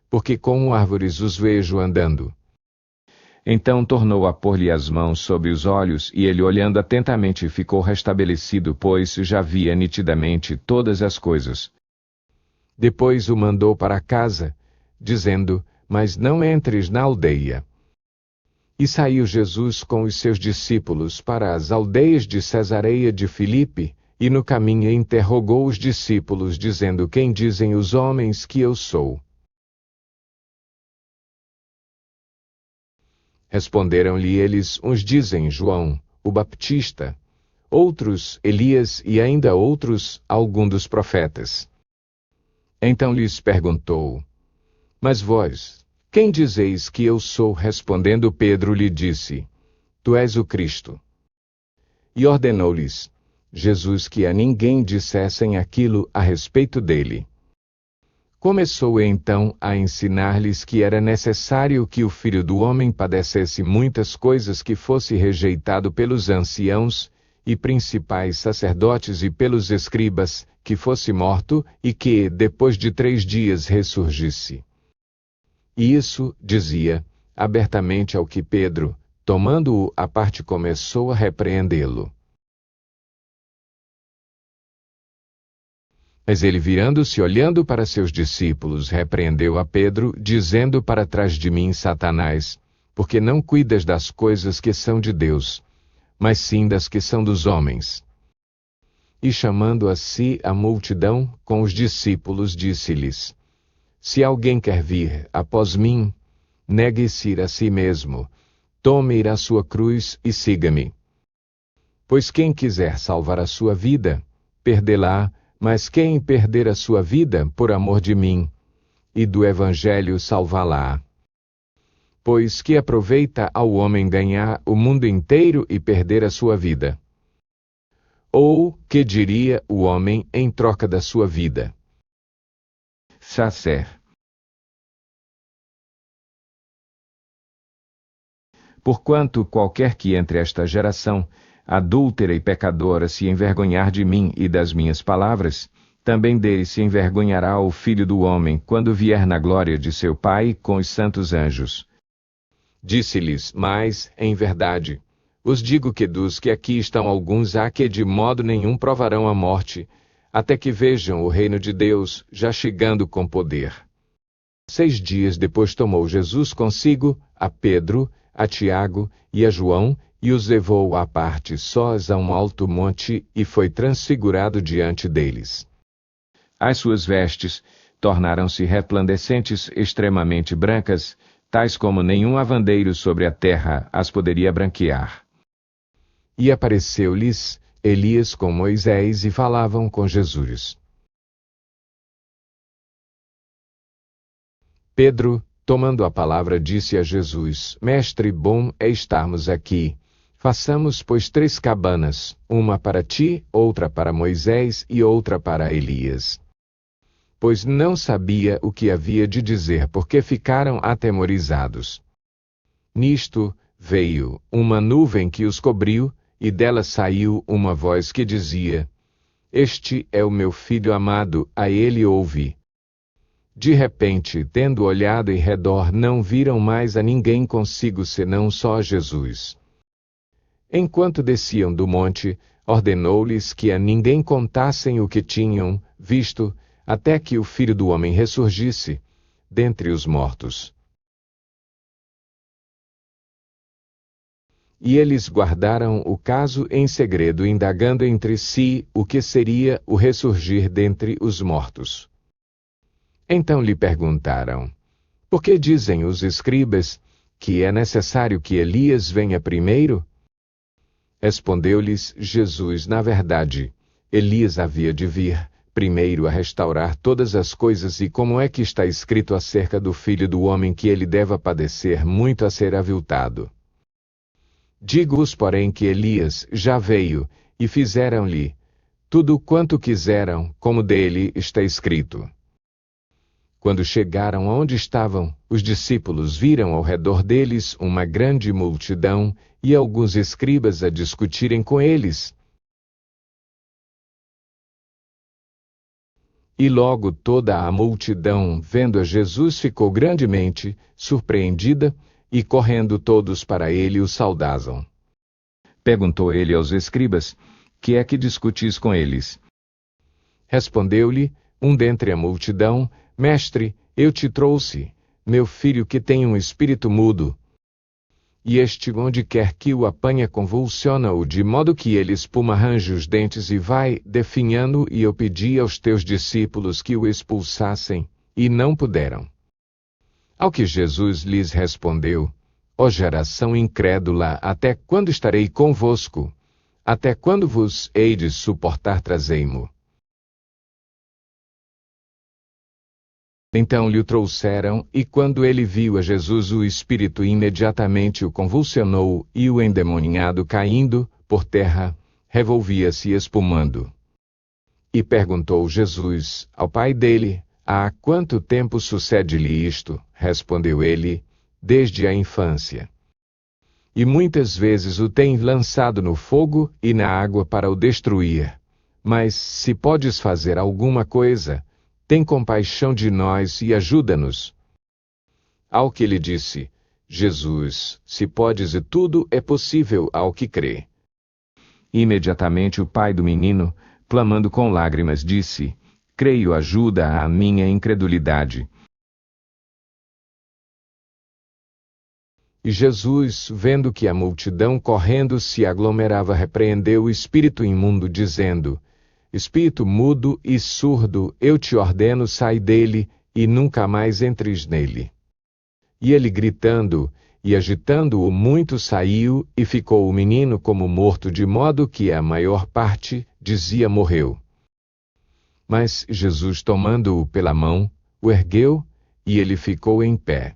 porque como árvores os vejo andando. Então tornou a pôr-lhe as mãos sobre os olhos, e ele, olhando atentamente, ficou restabelecido, pois já via nitidamente todas as coisas. Depois o mandou para casa, dizendo: mas não entres na aldeia. E saiu Jesus com os seus discípulos para as aldeias de Cesareia de Filipe, e no caminho interrogou os discípulos, dizendo: quem dizem os homens que eu sou? Responderam-lhe eles: uns dizem João, o Baptista, outros Elias, e ainda outros algum dos profetas. Então lhes perguntou: mas vós, quem dizeis que eu sou? Respondendo Pedro lhe disse: tu és o Cristo. E ordenou-lhes Jesus que a ninguém dissessem aquilo a respeito dele. Começou então a ensinar-lhes que era necessário que o Filho do Homem padecesse muitas coisas, que fosse rejeitado pelos anciãos e principais sacerdotes e pelos escribas, que fosse morto e que, depois de 3 dias, ressurgisse. E isso dizia abertamente, ao que Pedro, tomando-o à parte, começou a repreendê-lo. Mas ele, virando-se, olhando para seus discípulos, repreendeu a Pedro, dizendo: para trás de mim, Satanás, porque não cuidas das coisas que são de Deus, mas sim das que são dos homens. E chamando a si a multidão com os discípulos, disse-lhes: se alguém quer vir após mim, negue-se a si mesmo, tome a sua cruz e siga-me. Pois quem quiser salvar a sua vida, perdê-la, mas quem perder a sua vida por amor de mim e do Evangelho salvá-la. Pois que aproveita ao homem ganhar o mundo inteiro e perder a sua vida? Ou que diria o homem em troca da sua vida? Sacer. Porquanto qualquer que entre esta geração, adúltera e pecadora, se envergonhar de mim e das minhas palavras, também dele se envergonhará o Filho do Homem, quando vier na glória de seu Pai com os santos anjos. Disse-lhes, mas, em verdade, vos digo que dos que aqui estão alguns há que de modo nenhum provarão a morte, até que vejam o reino de Deus já chegando com poder. 6 dias depois tomou Jesus consigo a Pedro, a Tiago e a João, e os levou à parte sós a um alto monte, e foi transfigurado diante deles. As suas vestes tornaram-se resplandecentes, extremamente brancas, tais como nenhum avandeiro sobre a terra as poderia branquear. E apareceu-lhes Elias com Moisés e falavam com Jesus. Pedro, tomando a palavra, disse a Jesus: Mestre, bom é estarmos aqui. Façamos, pois, 3 cabanas, uma para ti, outra para Moisés e outra para Elias. Pois não sabia o que havia de dizer, porque ficaram atemorizados. Nisto, veio uma nuvem que os cobriu, e dela saiu uma voz que dizia: Este é o meu filho amado, a ele ouve. De repente, tendo olhado em redor, não viram mais a ninguém consigo senão só Jesus. Enquanto desciam do monte, ordenou-lhes que a ninguém contassem o que tinham visto, até que o Filho do Homem ressurgisse dentre os mortos. E eles guardaram o caso em segredo, indagando entre si o que seria o ressurgir dentre os mortos. Então lhe perguntaram: Por que dizem os escribas que é necessário que Elias venha primeiro? Respondeu-lhes Jesus: Na verdade, Elias havia de vir primeiro a restaurar todas as coisas, e como é que está escrito acerca do Filho do Homem que ele deva padecer muito a ser aviltado. Digo-vos, porém, que Elias já veio, e fizeram-lhe tudo quanto quiseram, como dele está escrito. Quando chegaram onde estavam, os discípulos viram ao redor deles uma grande multidão, e alguns escribas a discutirem com eles. E logo toda a multidão, vendo a Jesus, ficou grandemente surpreendida, e correndo todos para ele o saudavam. Perguntou ele aos escribas: Que é que discutis com eles? Respondeu-lhe um dentre a multidão: Mestre, eu te trouxe meu filho que tem um espírito mudo. E este, onde quer que o apanha, convulsiona-o, de modo que ele espuma, arranja os dentes e vai definhando, e eu pedi aos teus discípulos que o expulsassem, e não puderam. Ao que Jesus lhes respondeu: Ó geração incrédula, até quando estarei convosco? Até quando vos hei de suportar? Trazei-mo. Então lhe o trouxeram, e quando ele viu a Jesus, o espírito imediatamente o convulsionou, e o endemoniado, caindo por terra, revolvia-se espumando. E perguntou Jesus ao pai dele: Há quanto tempo sucede-lhe isto? Respondeu ele: Desde a infância. E muitas vezes o tem lançado no fogo e na água para o destruir. Mas, se podes fazer alguma coisa, tem compaixão de nós e ajuda-nos. Ao que lhe disse Jesus: Se podes, e tudo é possível ao que crê. Imediatamente o pai do menino, clamando com lágrimas, disse: Creio, ajuda a minha incredulidade. E Jesus, vendo que a multidão correndo se aglomerava, repreendeu o espírito imundo, dizendo: Espírito mudo e surdo, eu te ordeno, sai dele, e nunca mais entres nele. E ele, gritando, e agitando-o muito saiu, e ficou o menino como morto, de modo que a maior parte dizia morreu. Mas Jesus, tomando-o pela mão, o ergueu, e ele ficou em pé.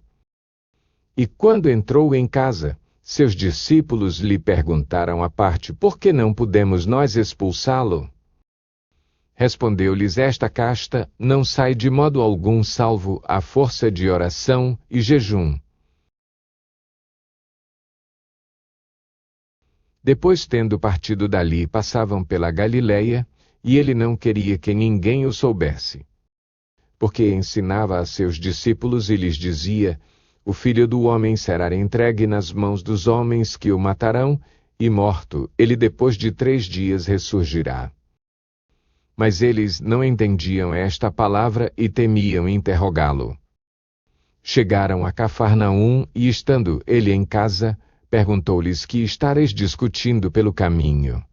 E quando entrou em casa, seus discípulos lhe perguntaram à parte: por que não pudemos nós expulsá-lo? Respondeu-lhes: esta casta não sai de modo algum salvo à força de oração e jejum. Depois, tendo partido dali, passavam pela Galileia, e ele não queria que ninguém o soubesse. Porque ensinava a seus discípulos e lhes dizia: o Filho do Homem será entregue nas mãos dos homens, que o matarão, e morto, ele depois de 3 dias ressurgirá. Mas eles não entendiam esta palavra e temiam interrogá-lo. Chegaram a Cafarnaum, e estando ele em casa, perguntou-lhes: que estareis discutindo pelo caminho?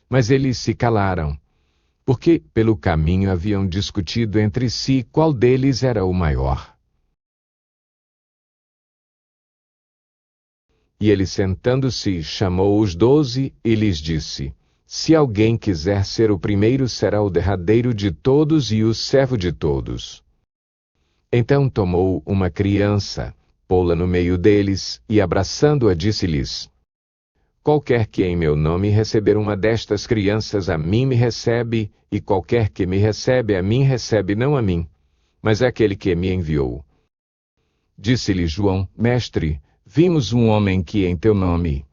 Mas eles se calaram, porque pelo caminho haviam discutido entre si qual deles era o maior. E ele, sentando-se, chamou os 12 e lhes disse: se alguém quiser ser o primeiro, será o derradeiro de todos e o servo de todos. Então tomou uma criança, pô-la no meio deles, e abraçando-a disse-lhes: qualquer que em meu nome receber uma destas crianças, a mim me recebe, e qualquer que me recebe a mim recebe não a mim, mas aquele que me enviou. Disse-lhe João: mestre, vimos um homem que em teu nome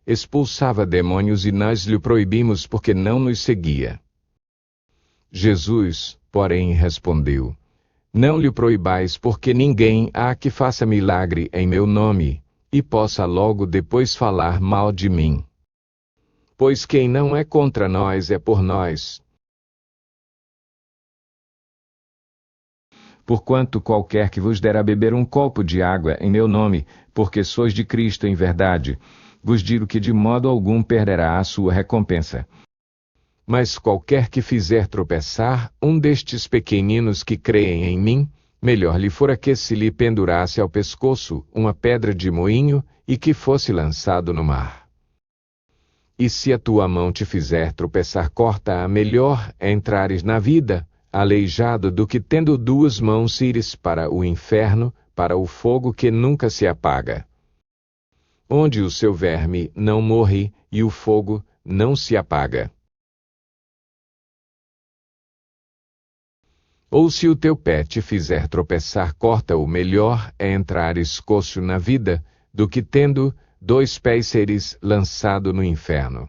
expulsava demônios, e nós lhe proibimos porque não nos seguia. Jesus, porém, respondeu: não lhe proibais, porque ninguém há que faça milagre em meu nome, e possa logo depois falar mal de mim. Pois quem não é contra nós é por nós. Porquanto qualquer que vos der a beber um copo de água em meu nome, porque sois de Cristo em verdade, vos digo que de modo algum perderá a sua recompensa. Mas qualquer que fizer tropeçar um destes pequeninos que creem em mim, melhor lhe fora que se lhe pendurasse ao pescoço uma pedra de moinho e que fosse lançado no mar. E se a tua mão te fizer tropeçar, corta-a. Melhor é entrares na vida aleijado do que, tendo 2 mãos, ires para o inferno, para o fogo que nunca se apaga, onde o seu verme não morre e o fogo não se apaga. Ou se o teu pé te fizer tropeçar, corta-o. Melhor é entrares coxo na vida, do que, tendo 2 pés, seres lançado no inferno.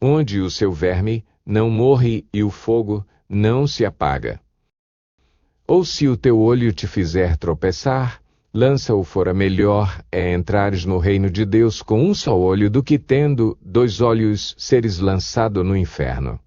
onde o seu verme não morre e o fogo não se apaga. Ou se o teu olho te fizer tropeçar, lança-o fora. Melhor é entrares no reino de Deus com um só olho do que, tendo 2 olhos, seres lançado no inferno.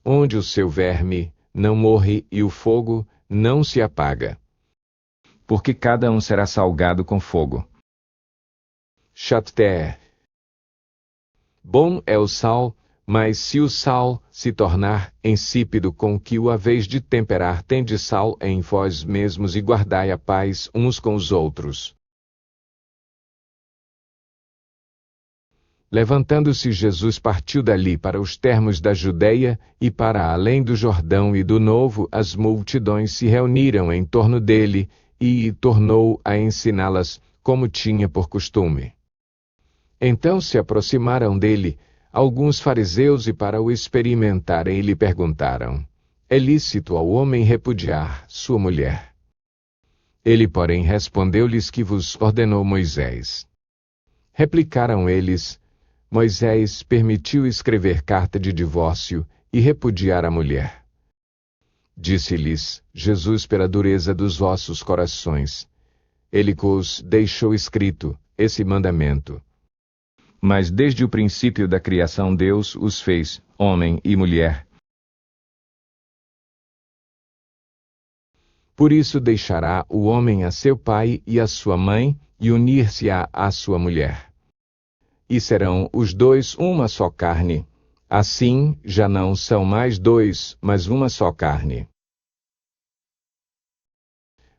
Onde o seu verme não morre e o fogo não se apaga. Porque cada um será salgado com fogo. Chaté. Bom é o sal, mas se o sal se tornar insípido, com que o haveis de temperar, tende sal em vós mesmos e guardai a paz uns com os outros. Levantando-se, Jesus partiu dali para os termos da Judeia e para além do Jordão, e do novo as multidões se reuniram em torno dele, e tornou a ensiná-las, como tinha por costume. Então se aproximaram dele alguns fariseus e, para o experimentarem, lhe perguntaram: é lícito ao homem repudiar sua mulher? Ele, porém, respondeu-lhes: que vos ordenou Moisés? Replicaram eles: Moisés permitiu escrever carta de divórcio e repudiar a mulher. Disse-lhes Jesus: pela dureza dos vossos corações, ele vos deixou escrito esse mandamento. Mas desde o princípio da criação Deus os fez, homem e mulher. Por isso deixará o homem a seu pai e a sua mãe, e unir-se-á à sua mulher. E serão os dois uma só carne. Assim, já não são mais dois, mas uma só carne.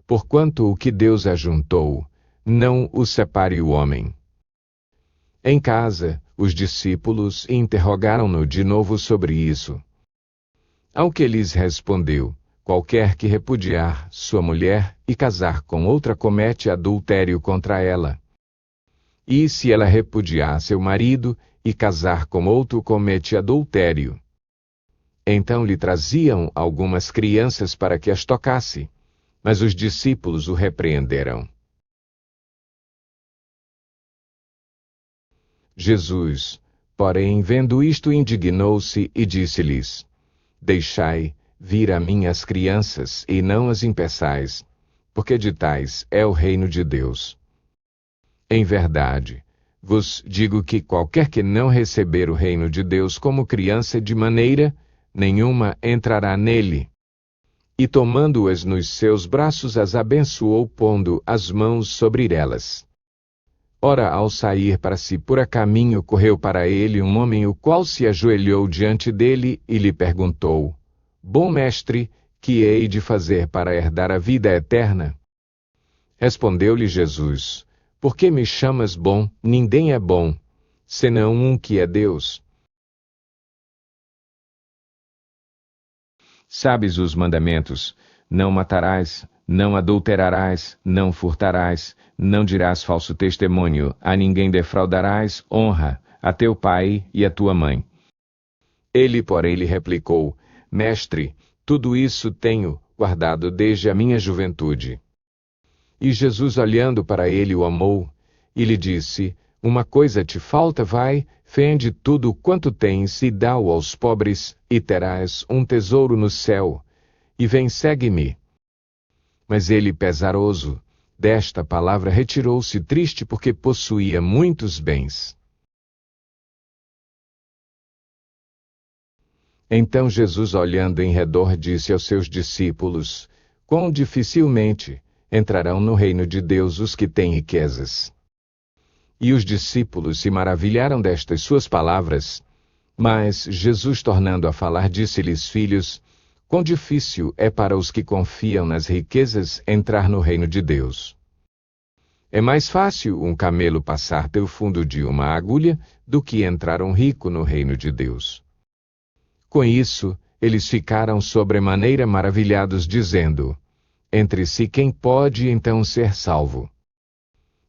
Porquanto o que Deus ajuntou, não o separe o homem. Em casa, os discípulos interrogaram-no de novo sobre isso. Ao que lhes respondeu: qualquer que repudiar sua mulher e casar com outra comete adultério contra ela. E se ela repudiar seu marido e casar com outro, comete adultério. Então lhe traziam algumas crianças para que as tocasse, mas os discípulos o repreenderam. Jesus, porém, vendo isto, indignou-se e disse-lhes: deixai vir a mim as crianças e não as impeçais, porque de tais é o reino de Deus. Em verdade, vos digo que qualquer que não receber o reino de Deus como criança, de maneira nenhuma entrará nele. E tomando-as nos seus braços, as abençoou, pondo as mãos sobre elas. Ora, ao sair para si por a caminho, correu para ele um homem, o qual se ajoelhou diante dele e lhe perguntou: Bom mestre, que hei de fazer para herdar a vida eterna? Respondeu-lhe Jesus: Por que me chamas bom? Ninguém é bom, senão um que é Deus. Sabes os mandamentos: não matarás, não adulterarás, não furtarás, não dirás falso testemunho, a ninguém defraudarás, honra a teu pai e a tua mãe. Ele, porém, lhe replicou: Mestre, tudo isso tenho guardado desde a minha juventude. E Jesus, olhando para ele, o amou, e lhe disse: Uma coisa te falta, vai, vende tudo quanto tens e dá-o aos pobres, e terás um tesouro no céu. E vem, segue-me. Mas ele, pesaroso desta palavra, retirou-se triste, porque possuía muitos bens. Então Jesus, olhando em redor, disse aos seus discípulos: Quão dificilmente entrarão no reino de Deus os que têm riquezas. E os discípulos se maravilharam destas suas palavras. Mas Jesus, tornando a falar, disse-lhes: Filhos, quão difícil é para os que confiam nas riquezas entrar no reino de Deus. É mais fácil um camelo passar pelo fundo de uma agulha do que entrar um rico no reino de Deus. Com isso, eles ficaram sobremaneira maravilhados, dizendo entre si: Quem pode então ser salvo?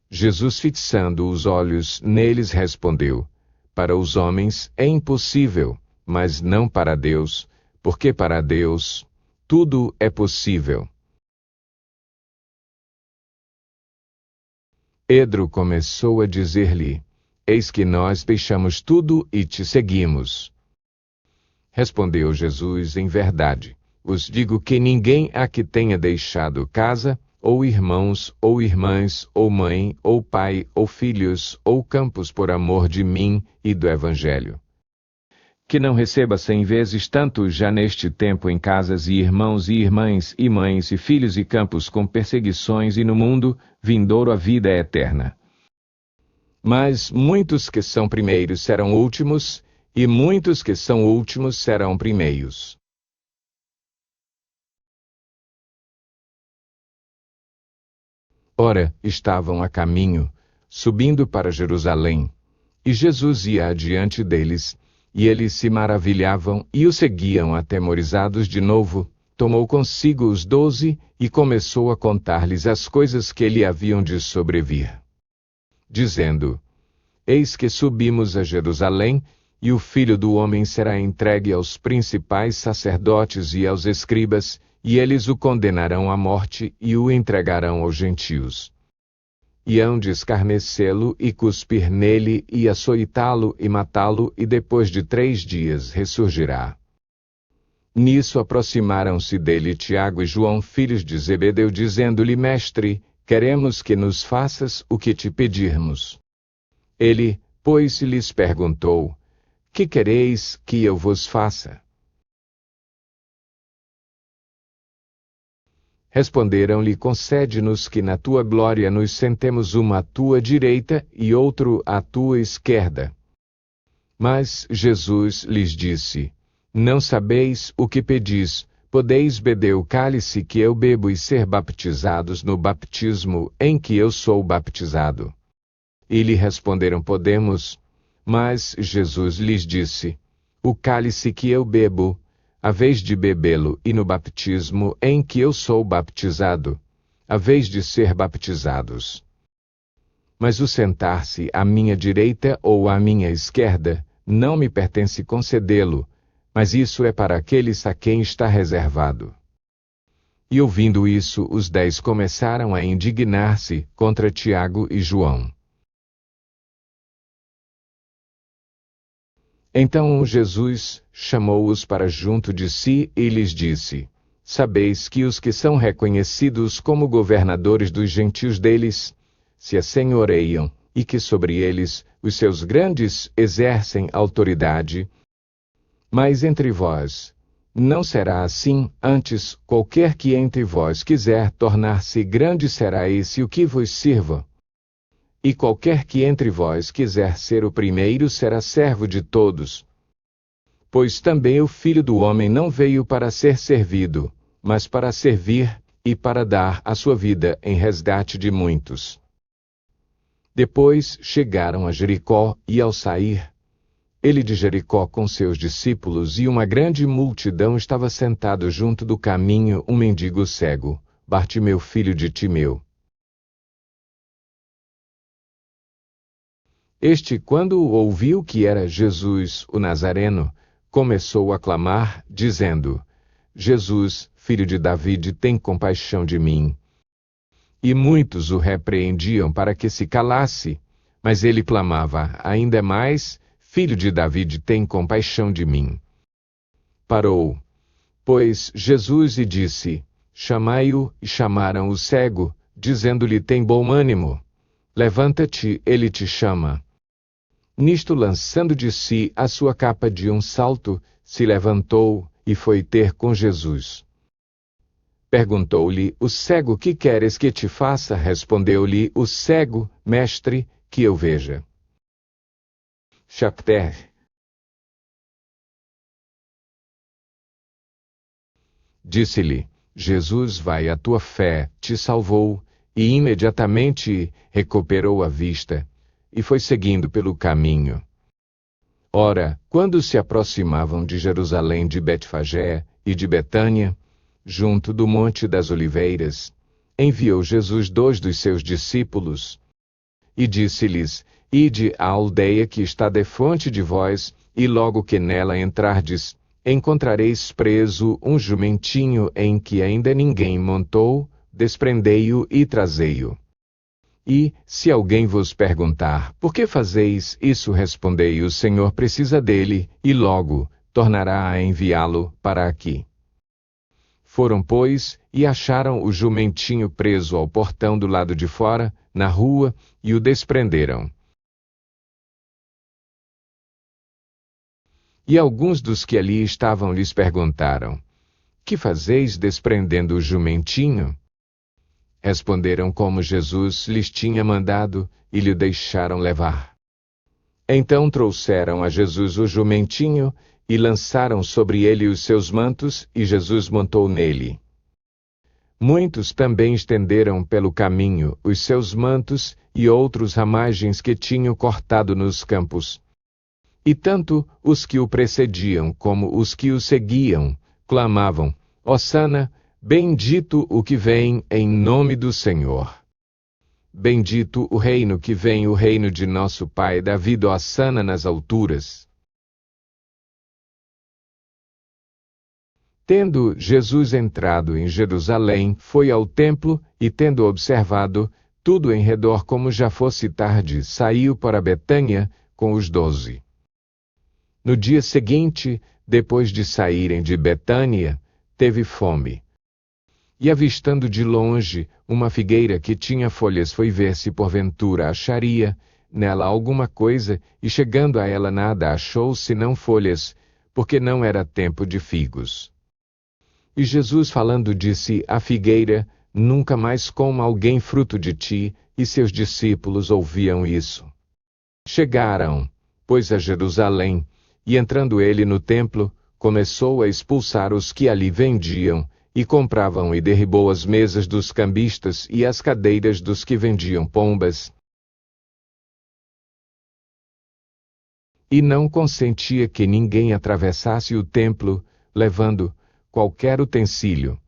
Jesus, fixando os olhos neles, respondeu: Para os homens é impossível, mas não para Deus, porque para Deus tudo é possível. Pedro começou a dizer-lhe: Eis que nós deixamos tudo e te seguimos. Respondeu Jesus: Em verdade, vos digo que ninguém há que tenha deixado casa, ou irmãos, ou irmãs, ou mãe, ou pai, ou filhos, ou campos por amor de mim e do Evangelho, que não receba 100 vezes tanto já neste tempo em casas e irmãos e irmãs e mães e filhos e campos com perseguições, e no mundo vindouro a vida eterna. Mas muitos que são primeiros serão últimos, e muitos que são últimos serão primeiros. Ora, estavam a caminho, subindo para Jerusalém, e Jesus ia adiante deles, e eles se maravilhavam e o seguiam atemorizados de novo. Tomou consigo os 12 e começou a contar-lhes as coisas que lhe haviam de sobrevir, dizendo: Eis que subimos a Jerusalém, e o Filho do Homem será entregue aos principais sacerdotes e aos escribas, e eles o condenarão à morte e o entregarão aos gentios. E hão de escarnecê-lo e cuspir nele e açoitá-lo e matá-lo, e depois de 3 dias ressurgirá. Nisso aproximaram-se dele Tiago e João, filhos de Zebedeu, dizendo-lhe: Mestre, queremos que nos faças o que te pedirmos. Ele, pois, lhes perguntou: Que quereis que eu vos faça? Responderam-lhe: Concede-nos que na tua glória nos sentemos uma à tua direita e outro à tua esquerda. Mas Jesus lhes disse: Não sabeis o que pedis. Podeis beber o cálice que eu bebo e ser baptizados no batismo em que eu sou batizado? E lhe responderam: Podemos. Mas Jesus lhes disse: O cálice que eu bebo, haveis de bebê-lo, e no batismo em que eu sou batizado, haveis de ser baptizados. Mas o sentar-se à minha direita ou à minha esquerda, não me pertence concedê-lo, mas isso é para aqueles a quem está reservado. E ouvindo isso, os 10 começaram a indignar-se contra Tiago e João. Então Jesus chamou-os para junto de si e lhes disse: Sabeis que os que são reconhecidos como governadores dos gentios deles se assenhoreiam, e que sobre eles os seus grandes exercem autoridade. Mas entre vós não será assim, antes qualquer que entre vós quiser tornar-se grande será esse o que vos sirva. E qualquer que entre vós quiser ser o primeiro será servo de todos. Pois também o Filho do Homem não veio para ser servido, mas para servir, e para dar a sua vida em resgate de muitos. Depois chegaram a Jericó, e ao sair, ele de Jericó com seus discípulos e uma grande multidão estava sentado junto do caminho um mendigo cego, Bartimeu filho de Timeu. Este, quando ouviu que era Jesus, o Nazareno, começou a clamar, dizendo: Jesus, filho de Davi, tem compaixão de mim. E muitos o repreendiam para que se calasse, mas ele clamava ainda mais: Filho de Davi, tem compaixão de mim. Parou, pois, Jesus e disse: Chamai-o, e chamaram o cego, dizendo-lhe: Tem bom ânimo, levanta-te, ele te chama. Nisto, lançando de si a sua capa de um salto, se levantou e foi ter com Jesus. Perguntou-lhe o cego: Que queres que te faça? Respondeu-lhe o cego: Mestre, que eu veja. Chapter. Disse-lhe Jesus: Vai, a tua fé te salvou, e imediatamente recuperou a vista, e foi seguindo pelo caminho. Ora, quando se aproximavam de Jerusalém, de Betfagé e de Betânia, junto do Monte das Oliveiras, enviou Jesus 2 dos seus discípulos, e disse-lhes: Ide à aldeia que está defronte de vós, e logo que nela entrardes, encontrareis preso um jumentinho em que ainda ninguém montou, desprendei-o e trazei-o. E, se alguém vos perguntar: Por que fazeis isso? Respondei: O Senhor precisa dele, e logo tornará a enviá-lo para aqui. Foram, pois, e acharam o jumentinho preso ao portão do lado de fora, na rua, e o desprenderam. E alguns dos que ali estavam lhes perguntaram: Que fazeis desprendendo o jumentinho? Responderam como Jesus lhes tinha mandado, e lhe deixaram levar. Então trouxeram a Jesus o jumentinho, e lançaram sobre ele os seus mantos, e Jesus montou nele. Muitos também estenderam pelo caminho os seus mantos, e outros ramagens que tinham cortado nos campos. E tanto os que o precediam como os que o seguiam clamavam: Hosana, bendito o que vem em nome do Senhor. Bendito o reino que vem, o reino de nosso pai Davi, hosana nas alturas. Tendo Jesus entrado em Jerusalém, foi ao templo, e tendo observado tudo em redor como já fosse tarde, saiu para Betânia com os 12. No dia seguinte, depois de saírem de Betânia, teve fome. E avistando de longe uma figueira que tinha folhas, foi ver se porventura acharia nela alguma coisa, e chegando a ela nada achou senão folhas, porque não era tempo de figos. E Jesus, falando, disse à figueira: Nunca mais coma alguém fruto de ti. E seus discípulos ouviam isso. Chegaram, pois, a Jerusalém, e entrando ele no templo, começou a expulsar os que ali vendiam e compravam, e derribou as mesas dos cambistas e as cadeiras dos que vendiam pombas. E não consentia que ninguém atravessasse o templo, levando qualquer utensílio.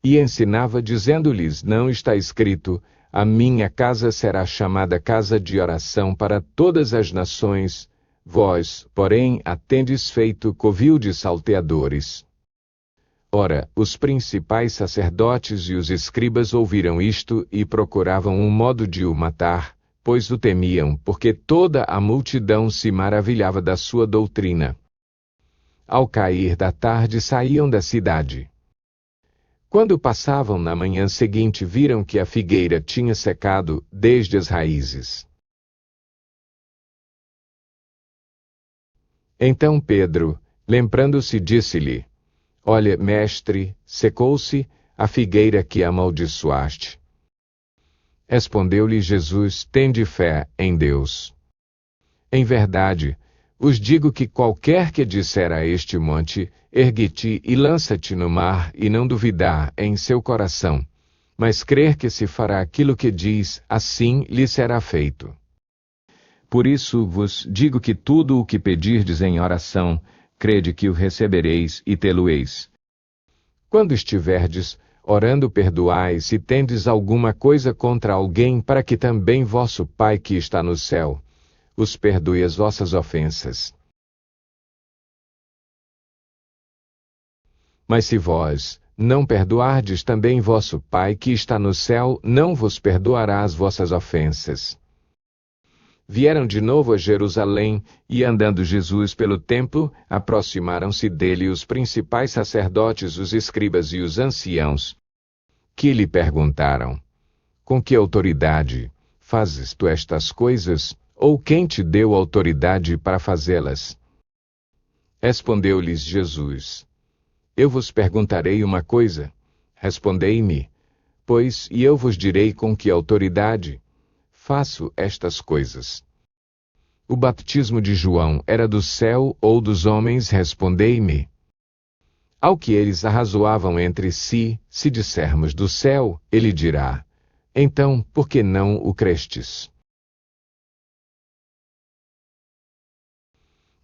E ensinava, dizendo-lhes: Não está escrito: A minha casa será chamada casa de oração para todas as nações? Vós, porém, a tendes feito covil de salteadores. Ora, os principais sacerdotes e os escribas ouviram isto e procuravam um modo de o matar, pois o temiam, porque toda a multidão se maravilhava da sua doutrina. Ao cair da tarde saíam da cidade. Quando passavam na manhã seguinte, viram que a figueira tinha secado desde as raízes. Então Pedro, lembrando-se, disse-lhe: Olha, mestre, secou-se a figueira que amaldiçoaste. Respondeu-lhe Jesus: Tende fé em Deus. Em verdade, vos digo que qualquer que disser a este monte: ergue-te e lança-te no mar, e não duvidar em seu coração, mas crer que se fará aquilo que diz, assim lhe será feito. Por isso vos digo que tudo o que pedirdes em oração, crede que o recebereis e tê-lo-eis. Quando estiverdes orando, perdoai se tendes alguma coisa contra alguém, para que também vosso Pai que está no céu os perdoe as vossas ofensas. Mas se vós não perdoardes, também vosso Pai que está no céu não vos perdoará as vossas ofensas. Vieram de novo a Jerusalém, e andando Jesus pelo templo, aproximaram-se dele os principais sacerdotes, os escribas e os anciãos, que lhe perguntaram: Com que autoridade fazes tu estas coisas? Ou quem te deu autoridade para fazê-las? Respondeu-lhes Jesus: Eu vos perguntarei uma coisa, respondei-me, pois, e eu vos direi com que autoridade faço estas coisas. O batismo de João era do céu ou dos homens? Respondei-me. Ao que eles arrazoavam entre si, se dissermos do céu, ele dirá: Então, por que não o crestes?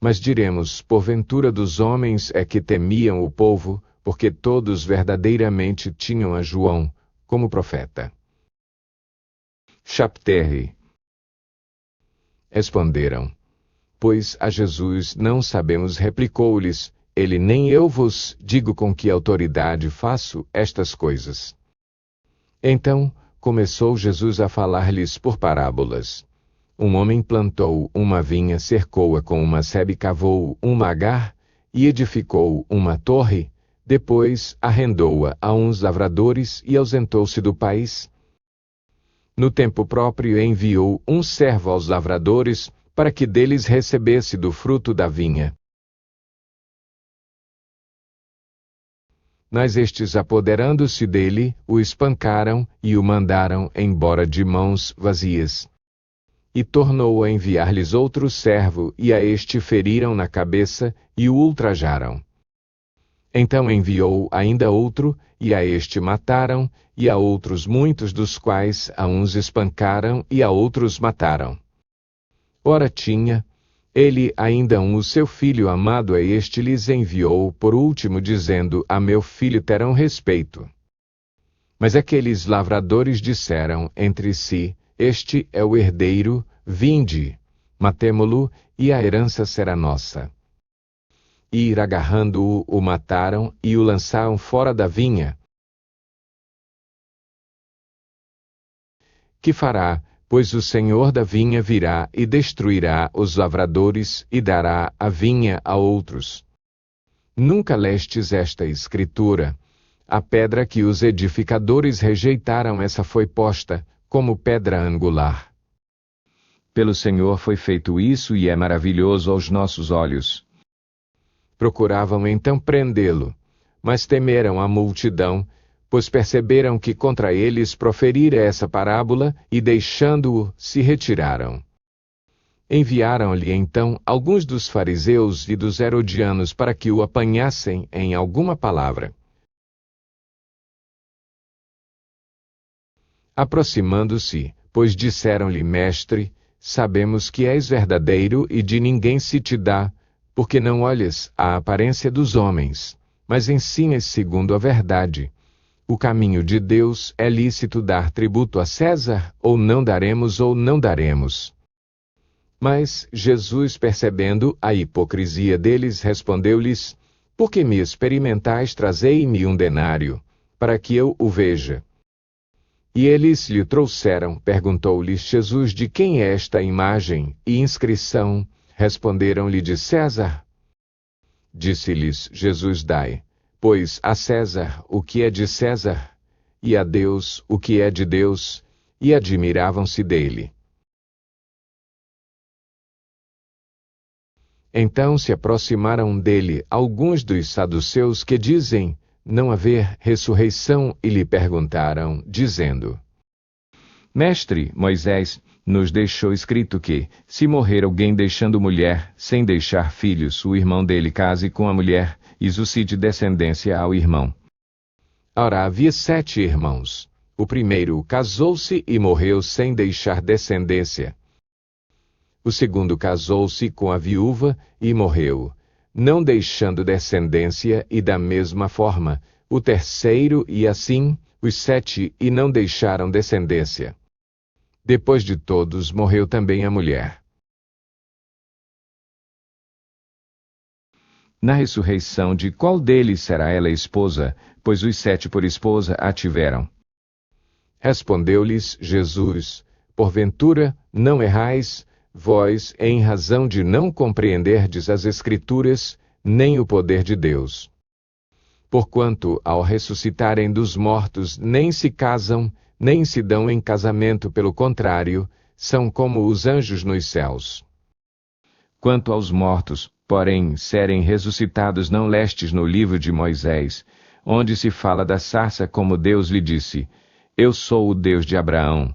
Mas diremos: porventura dos homens é que temiam o povo, porque todos verdadeiramente tinham a João como profeta. Chapterre. Responderam: Pois a Jesus não sabemos. Replicou-lhes ele: Nem eu vos digo com que autoridade faço estas coisas. Então começou Jesus a falar-lhes por parábolas. Um homem plantou uma vinha, cercou-a com uma sebe, cavou um lagar e edificou uma torre, depois arrendou-a a uns lavradores e ausentou-se do país. No tempo próprio enviou um servo aos lavradores, para que deles recebesse do fruto da vinha. Mas estes, apoderando-se dele, o espancaram e o mandaram embora de mãos vazias. E tornou a enviar-lhes outro servo, e a este feriram na cabeça e o ultrajaram. Então enviou ainda outro, e a este mataram, e a outros muitos, dos quais a uns espancaram e a outros mataram. Ora tinha ele ainda o seu filho amado, a este lhes enviou por último, dizendo: A meu filho terão respeito. Mas aqueles lavradores disseram entre si: Este é o herdeiro, vinde, matemo-lo, e a herança será nossa. E, agarrando-o, o mataram e o lançaram fora da vinha. Que fará, pois o Senhor da vinha virá e destruirá os lavradores e dará a vinha a outros. Nunca lestes esta escritura? A pedra que os edificadores rejeitaram, essa foi posta como pedra angular. Pelo Senhor foi feito isso, e é maravilhoso aos nossos olhos. Procuravam então prendê-lo, mas temeram a multidão, pois perceberam que contra eles proferira essa parábola, e deixando-o, se retiraram. Enviaram-lhe então alguns dos fariseus e dos herodianos para que o apanhassem em alguma palavra. Aproximando-se, pois disseram-lhe: Mestre, sabemos que és verdadeiro e de ninguém se te dá, porque não olhas a aparência dos homens, mas ensinas segundo a verdade. O caminho de Deus é lícito dar tributo a César, ou não daremos? Mas Jesus, percebendo a hipocrisia deles, respondeu-lhes: Por que me experimentais? Trazei-me um denário, para que eu o veja. E eles lhe trouxeram. Perguntou-lhes Jesus: De quem é esta imagem e inscrição? Responderam-lhe: De César. Disse-lhes Jesus: Dai, pois, a César o que é de César, e a Deus o que é de Deus. E admiravam-se dele. Então se aproximaram dele alguns dos saduceus, que dizem não haver ressurreição, e lhe perguntaram, dizendo: Mestre, Moisés nos deixou escrito que, se morrer alguém deixando mulher, sem deixar filhos, o irmão dele case com a mulher, e suscite descendência ao irmão. Ora, havia 7 irmãos. O primeiro casou-se e morreu sem deixar descendência. O segundo casou-se com a viúva e morreu, não deixando descendência, e da mesma forma, o terceiro, e assim, os 7, e não deixaram descendência. Depois de todos, morreu também a mulher. Na ressurreição, de qual deles será ela esposa, pois os 7 por esposa a tiveram? Respondeu-lhes Jesus: Porventura, não errais, vós, em razão de não compreenderdes as Escrituras, nem o poder de Deus. Porquanto, ao ressuscitarem dos mortos, nem se casam, nem se dão em casamento, pelo contrário, são como os anjos nos céus. Quanto aos mortos, porém, serem ressuscitados, não lestes no livro de Moisés, onde se fala da sarça, como Deus lhe disse: Eu sou o Deus de Abraão,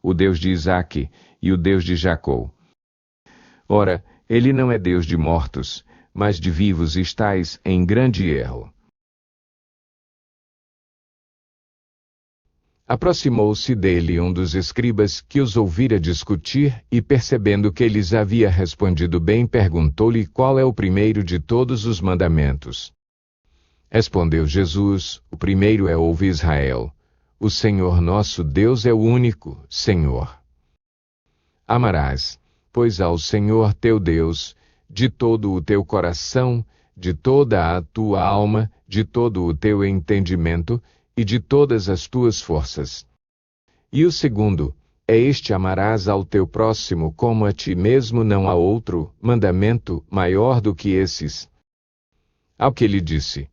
o Deus de Isaque e o Deus de Jacó. Ora, ele não é Deus de mortos, mas de vivos, e estáis em grande erro. Aproximou-se dele um dos escribas que os ouvira discutir, e percebendo que lhes havia respondido bem, perguntou-lhe qual é o primeiro de todos os mandamentos. Respondeu Jesus: O primeiro é: Ouve, Israel, o Senhor nosso Deus é o único Senhor. Amarás, pois, ao Senhor teu Deus, de todo o teu coração, de toda a tua alma, de todo o teu entendimento, e de todas as tuas forças. E o segundo é este: amarás ao teu próximo como a ti mesmo. Não há outro mandamento maior do que esses. Ao que lhe disse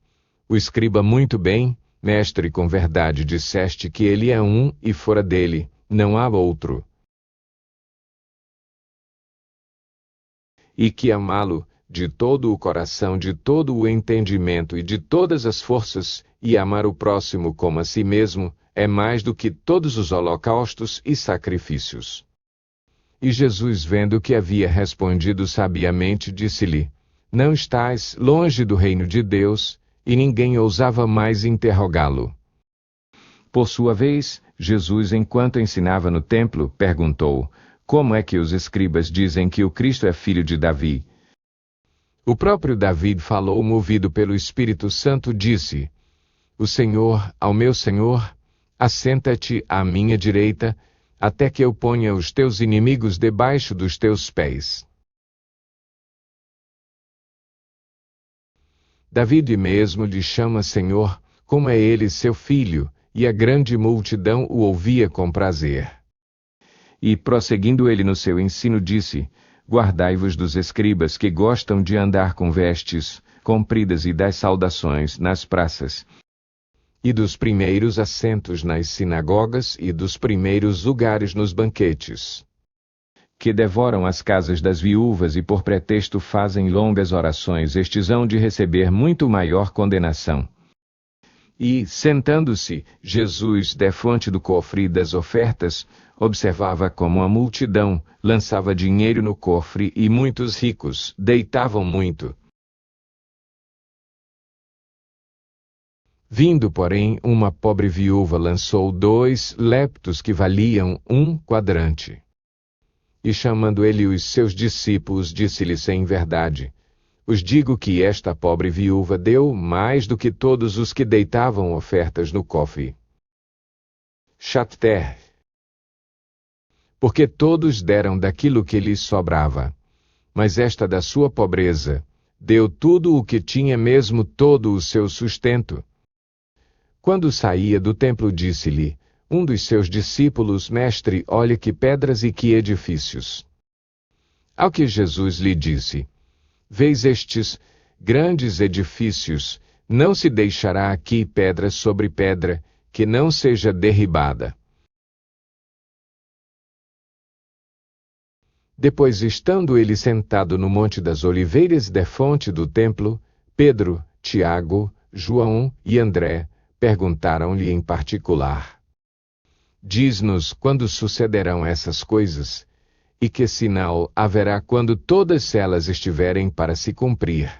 o escriba: Muito bem, mestre, com verdade disseste que ele é um, e fora dele não há outro. E que amá-lo de todo o coração, de todo o entendimento e de todas as forças, e amar o próximo como a si mesmo, é mais do que todos os holocaustos e sacrifícios. E Jesus, vendo que havia respondido sabiamente, disse-lhe: Não estás longe do reino de Deus, e ninguém ousava mais interrogá-lo. Por sua vez, Jesus, enquanto ensinava no templo, perguntou: Como é que os escribas dizem que o Cristo é filho de Davi? O próprio Davi falou, movido pelo Espírito Santo, disse: O Senhor, ao meu Senhor, assenta-te à minha direita, até que eu ponha os teus inimigos debaixo dos teus pés. Davi mesmo lhe chama Senhor, como é ele seu filho, e a grande multidão o ouvia com prazer. E, prosseguindo ele no seu ensino, disse: Guardai-vos dos escribas que gostam de andar com vestes compridas e das saudações nas praças, e dos primeiros assentos nas sinagogas e dos primeiros lugares nos banquetes, que devoram as casas das viúvas e por pretexto fazem longas orações. Estes hão de receber muito maior condenação. E, sentando-se, Jesus, defronte do cofre das ofertas, observava como a multidão lançava dinheiro no cofre, e muitos ricos deitavam muito. Vindo, porém, uma pobre viúva, lançou 2 leptos que valiam 1 quadrante. E chamando ele os seus discípulos, disse-lhes: Em verdade, os digo que esta pobre viúva deu mais do que todos os que deitavam ofertas no cofre. Chapter. Porque todos deram daquilo que lhes sobrava, mas esta da sua pobreza deu tudo o que tinha, mesmo todo o seu sustento. Quando saía do templo, disse-lhe um dos seus discípulos: Mestre, olha que pedras e que edifícios. Ao que Jesus lhe disse: Vês estes grandes edifícios? Não se deixará aqui pedra sobre pedra, que não seja derribada. Depois, estando ele sentado no Monte das Oliveiras defronte do templo, Pedro, Tiago, João e André perguntaram-lhe em particular: diz-nos quando sucederão essas coisas, e que sinal haverá quando todas elas estiverem para se cumprir.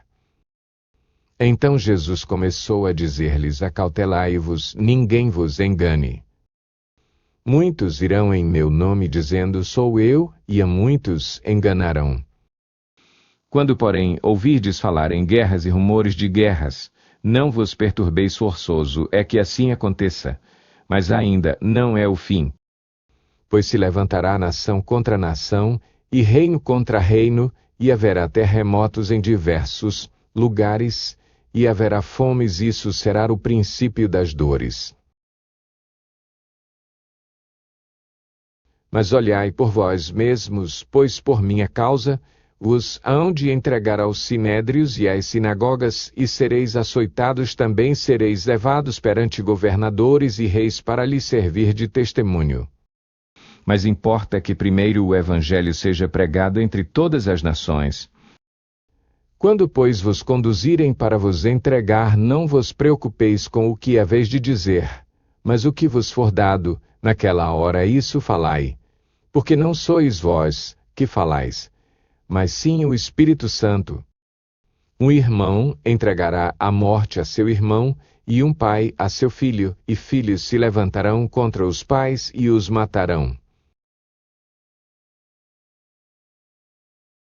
Então Jesus começou a dizer-lhes: acautelai-vos, ninguém vos engane. Muitos irão em meu nome dizendo: sou eu, e a muitos enganarão. Quando, porém, ouvirdes falar em guerras e rumores de guerras, não vos perturbeis forçoso, é que assim aconteça, mas ainda não é o fim. Pois se levantará nação contra nação, e reino contra reino, e haverá terremotos em diversos lugares, e haverá fomes, e isso será o princípio das dores. Mas olhai por vós mesmos, pois por minha causa vos hão de entregar aos sinédrios e às sinagogas, e sereis açoitados, também sereis levados perante governadores e reis para lhes servir de testemunho. Mas importa que primeiro o Evangelho seja pregado entre todas as nações. Quando, pois, vos conduzirem para vos entregar, não vos preocupeis com o que haveis de dizer, mas o que vos for dado, naquela hora isso falai. Porque não sois vós que falais, mas sim o Espírito Santo. Um irmão entregará à morte a seu irmão, e um pai a seu filho, e filhos se levantarão contra os pais e os matarão.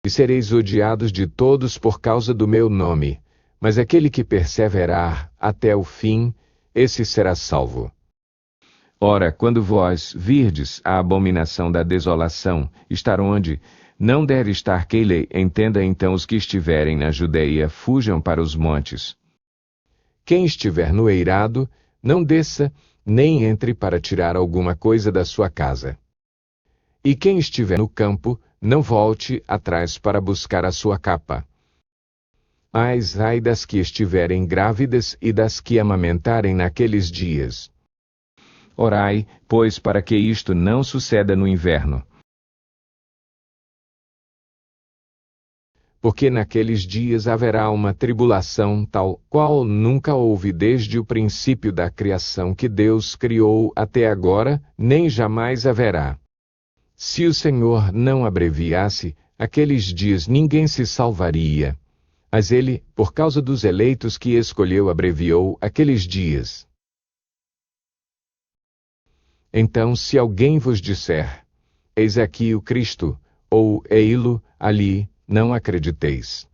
E sereis odiados de todos por causa do meu nome, mas aquele que perseverar até o fim, esse será salvo. Ora, quando vós virdes a abominação da desolação, estar onde não deve estar Keilei, entenda então os que estiverem na Judeia, fujam para os montes. Quem estiver no eirado, não desça, nem entre para tirar alguma coisa da sua casa. E quem estiver no campo, não volte atrás para buscar a sua capa. Mas ai das que estiverem grávidas e das que amamentarem naqueles dias. Orai, pois, para que isto não suceda no inverno. Porque naqueles dias haverá uma tribulação tal qual nunca houve desde o princípio da criação que Deus criou até agora, nem jamais haverá. Se o Senhor não abreviasse, aqueles dias ninguém se salvaria. Mas ele, por causa dos eleitos que escolheu, abreviou aqueles dias. Então, se alguém vos disser: eis aqui o Cristo, ou ei-lo ali, não acrediteis.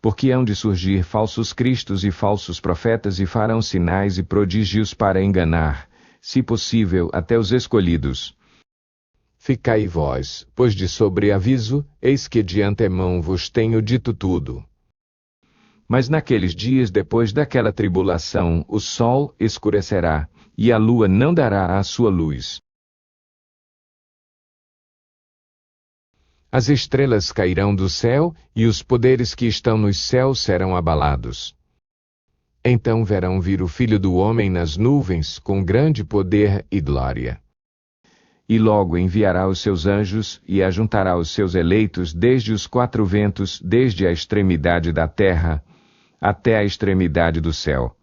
Porque hão de surgir falsos cristos e falsos profetas, e farão sinais e prodígios para enganar, se possível, até os escolhidos. Ficai vós, pois de sobreaviso, eis que de antemão vos tenho dito tudo. Mas naqueles dias depois daquela tribulação, o sol escurecerá, e a lua não dará a sua luz. As estrelas cairão do céu, e os poderes que estão nos céus serão abalados. Então verão vir o Filho do Homem nas nuvens, com grande poder e glória. E logo enviará os seus anjos, e ajuntará os seus eleitos desde os quatro ventos, desde a extremidade da terra, até a extremidade do céu.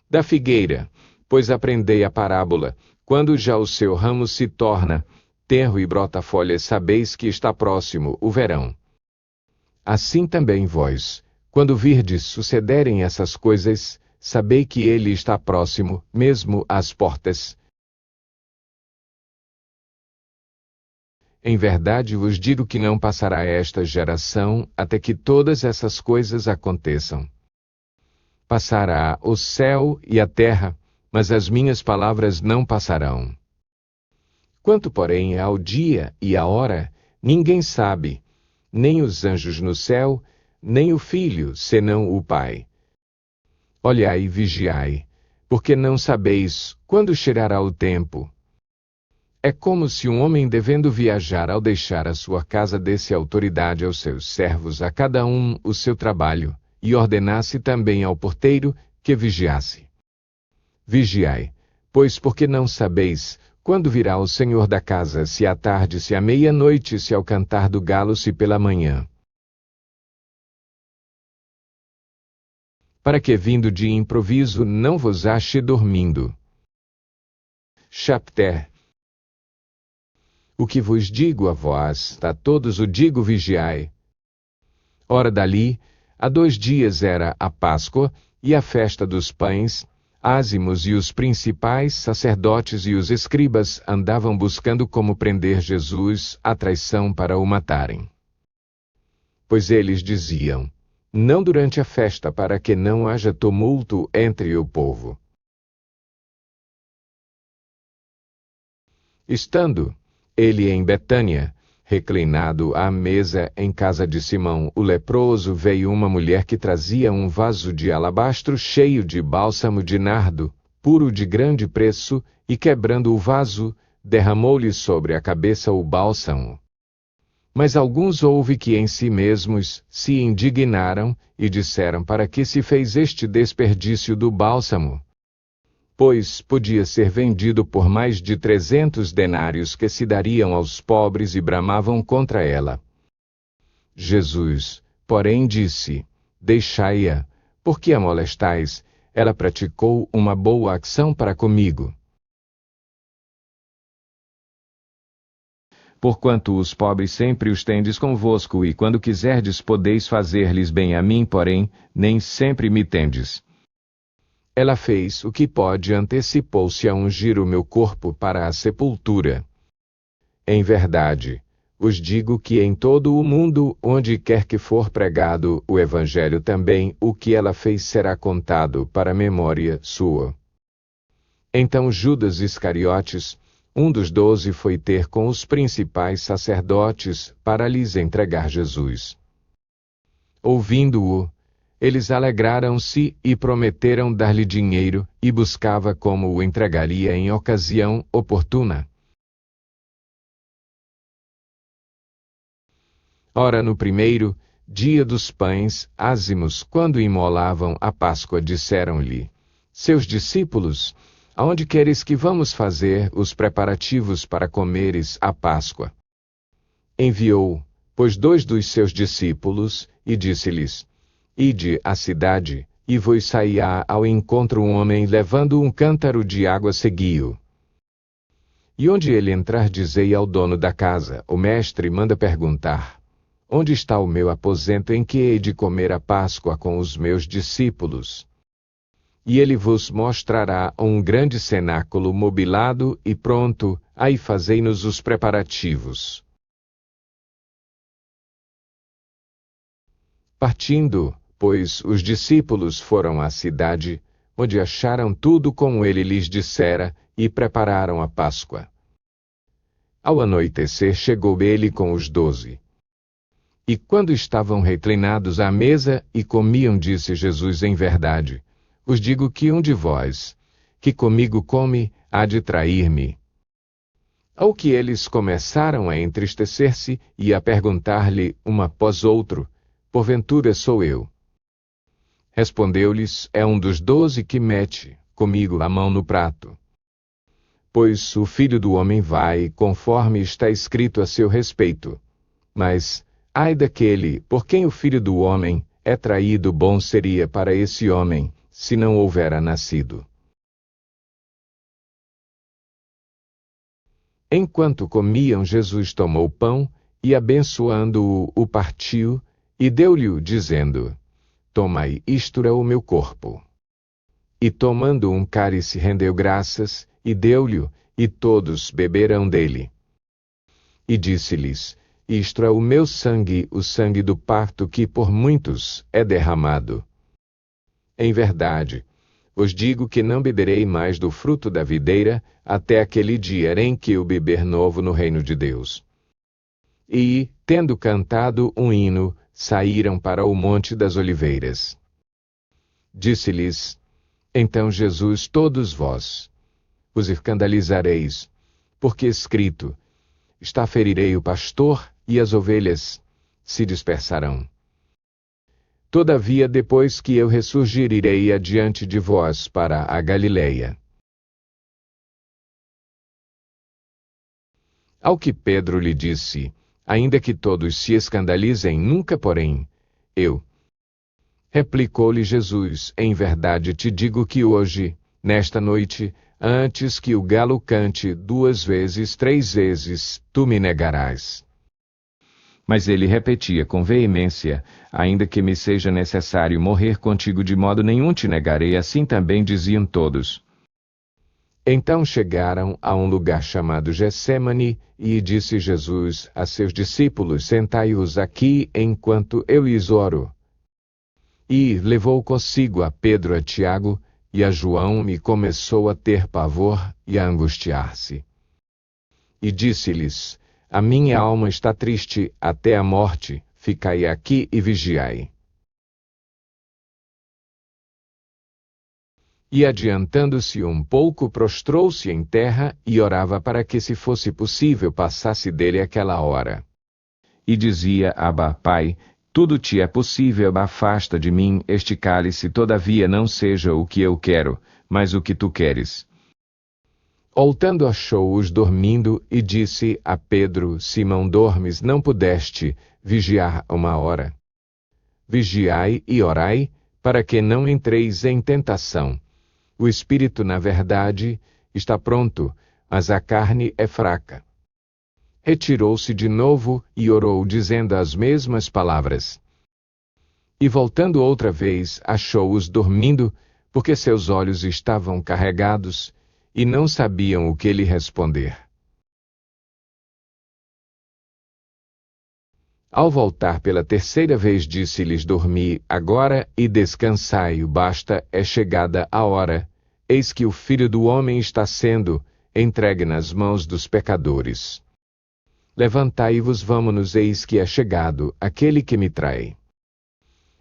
Da figueira, pois aprendei a parábola, quando já o seu ramo se torna tenro e brota folhas, sabeis que está próximo o verão. Assim também vós, quando virdes sucederem essas coisas, sabei que ele está próximo, mesmo às portas. Em verdade vos digo que não passará esta geração até que todas essas coisas aconteçam. Passará o céu e a terra, mas as minhas palavras não passarão. Quanto, porém, ao dia e à hora, ninguém sabe, nem os anjos no céu, nem o Filho, senão o Pai. Olhai e vigiai, porque não sabeis quando chegará o tempo. É como se um homem devendo viajar, ao deixar a sua casa, desse autoridade aos seus servos, a cada um o seu trabalho, e ordenasse também ao porteiro que vigiasse. Vigiai, pois porque não sabeis quando virá o Senhor da casa, se à tarde, se à meia-noite, se ao cantar do galo, se pela manhã. Para que, vindo de improviso, não vos ache dormindo. chapter. O que vos digo a vós, a todos o digo vigiai. Ora dali, há 2 dias era a Páscoa, e a festa dos pães, ázimos, e os principais sacerdotes e os escribas andavam buscando como prender Jesus à traição para o matarem. Pois eles diziam, não durante a festa, para que não haja tumulto entre o povo. Estando ele em Betânia, reclinado à mesa em casa de Simão o leproso, veio uma mulher que trazia um vaso de alabastro cheio de bálsamo de nardo, puro de grande preço, e quebrando o vaso, derramou-lhe sobre a cabeça o bálsamo. Mas alguns houve que em si mesmos se indignaram e disseram: para que se fez este desperdício do bálsamo? Pois podia ser vendido por mais de 300 denários que se dariam aos pobres, e bramavam contra ela. Jesus, porém, disse: deixai-a, porque a molestais, ela praticou uma boa ação para comigo. Porquanto os pobres sempre os tendes convosco, e quando quiserdes podeis fazer-lhes bem, a mim, porém, nem sempre me tendes. Ela fez o que pode, antecipou-se a ungir o meu corpo para a sepultura. Em verdade, vos digo que em todo o mundo, onde quer que for pregado o Evangelho, também o que ela fez será contado para a memória sua. Então Judas Iscariotes, um dos 12, foi ter com os principais sacerdotes para lhes entregar Jesus. Ouvindo-o, eles alegraram-se e prometeram dar-lhe dinheiro, e buscava como o entregaria em ocasião oportuna. Ora, no primeiro dia dos pães ázimos, quando imolavam a Páscoa, disseram-lhe seus discípulos: aonde queres que vamos fazer os preparativos para comeres a Páscoa? Enviou, pois, 2 dos seus discípulos, e disse-lhes: ide à cidade, e vos sairá ao encontro um homem levando um cântaro de água, segui-o. E onde ele entrar, dizei ao dono da casa: o mestre manda perguntar: onde está o meu aposento em que hei de comer a Páscoa com os meus discípulos? E ele vos mostrará um grande cenáculo mobilado e pronto, aí fazei-nos os preparativos. Partindo, pois, os discípulos foram à cidade, onde acharam tudo como ele lhes dissera, e prepararam a Páscoa. Ao anoitecer, chegou ele com os 12. E quando estavam reclinados à mesa e comiam, disse Jesus: em verdade, vos digo que um de vós, que comigo come, há de trair-me. Ao que eles começaram a entristecer-se e a perguntar-lhe um após outro: porventura sou eu? Respondeu-lhes: é um dos 12 que mete comigo a mão no prato. Pois o Filho do Homem vai, conforme está escrito a seu respeito. Mas, ai daquele por quem o Filho do Homem é traído, bom seria para esse homem, se não houvera nascido. Enquanto comiam, Jesus tomou o pão, e abençoando-o, o partiu, e deu-lhe-o, dizendo: tomai, isto é o meu corpo. E tomando um cálice, rendeu graças, e deu-lhe, e todos beberão dele. E disse-lhes: isto é o meu sangue, o sangue do pacto, que por muitos é derramado. Em verdade, vos digo que não beberei mais do fruto da videira, até aquele dia em que o beber novo no reino de Deus. E, tendo cantado um hino, saíram para o Monte das Oliveiras. Disse-lhes então Jesus: todos vós os escandalizareis, porque escrito está: ferirei o pastor, e as ovelhas se dispersarão. Todavia, depois que eu ressurgir, irei adiante de vós para a Galileia. Ao que Pedro lhe disse: ainda que todos se escandalizem, nunca, porém, eu. Replicou-lhe Jesus: em verdade te digo que hoje, nesta noite, antes que o galo cante 2 vezes, 3 vezes, tu me negarás. Mas ele repetia com veemência: ainda que me seja necessário morrer contigo, de modo nenhum te negarei. Assim também diziam todos. Então chegaram a um lugar chamado Getsêmani, e disse Jesus a seus discípulos: sentai-vos aqui enquanto eu lhes oro. E levou consigo a Pedro, a Tiago e a João, e começou a ter pavor e a angustiar-se. E disse-lhes: a minha alma está triste até a morte, ficai aqui e vigiai. E adiantando-se um pouco, prostrou-se em terra e orava para que, se fosse possível, passasse dele aquela hora. E dizia: Abba, Pai, tudo te é possível, afasta de mim este cálice, todavia não seja o que eu quero, mas o que tu queres. Voltando, achou-os dormindo e disse a Pedro: Simão, dormes, não pudeste vigiar 1 hora? Vigiai e orai, para que não entreis em tentação. O espírito, na verdade, está pronto, mas a carne é fraca. Retirou-se de novo e orou, dizendo as mesmas palavras. E voltando outra vez, achou-os dormindo, porque seus olhos estavam carregados, e não sabiam o que lhe responder. Ao voltar pela terceira vez, disse-lhes: dormi agora e descansai, basta, é chegada a hora. Eis que o Filho do Homem está sendo entregue nas mãos dos pecadores. Levantai-vos, vamo-nos, eis que é chegado aquele que me trai.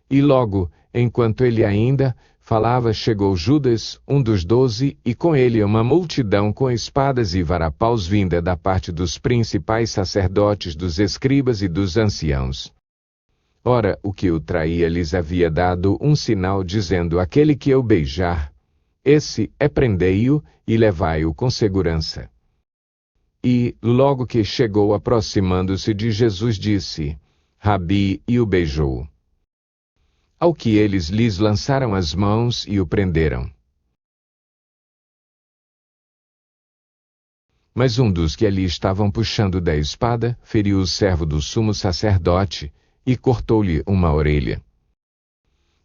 E logo, enquanto ele ainda falava, chegou Judas, um dos 12, e com ele uma multidão com espadas e varapaus, vinda da parte dos principais sacerdotes, dos escribas e dos anciãos. Ora, o que o traía lhes havia dado um sinal, dizendo: aquele que eu beijar, esse é, prendei-o e levai-o com segurança. E, logo que chegou, aproximando-se de Jesus, disse: Rabi, e o beijou. Ao que eles lhes lançaram as mãos e o prenderam. Mas um dos que ali estavam puxando da espada, feriu o servo do sumo sacerdote, e cortou-lhe uma orelha.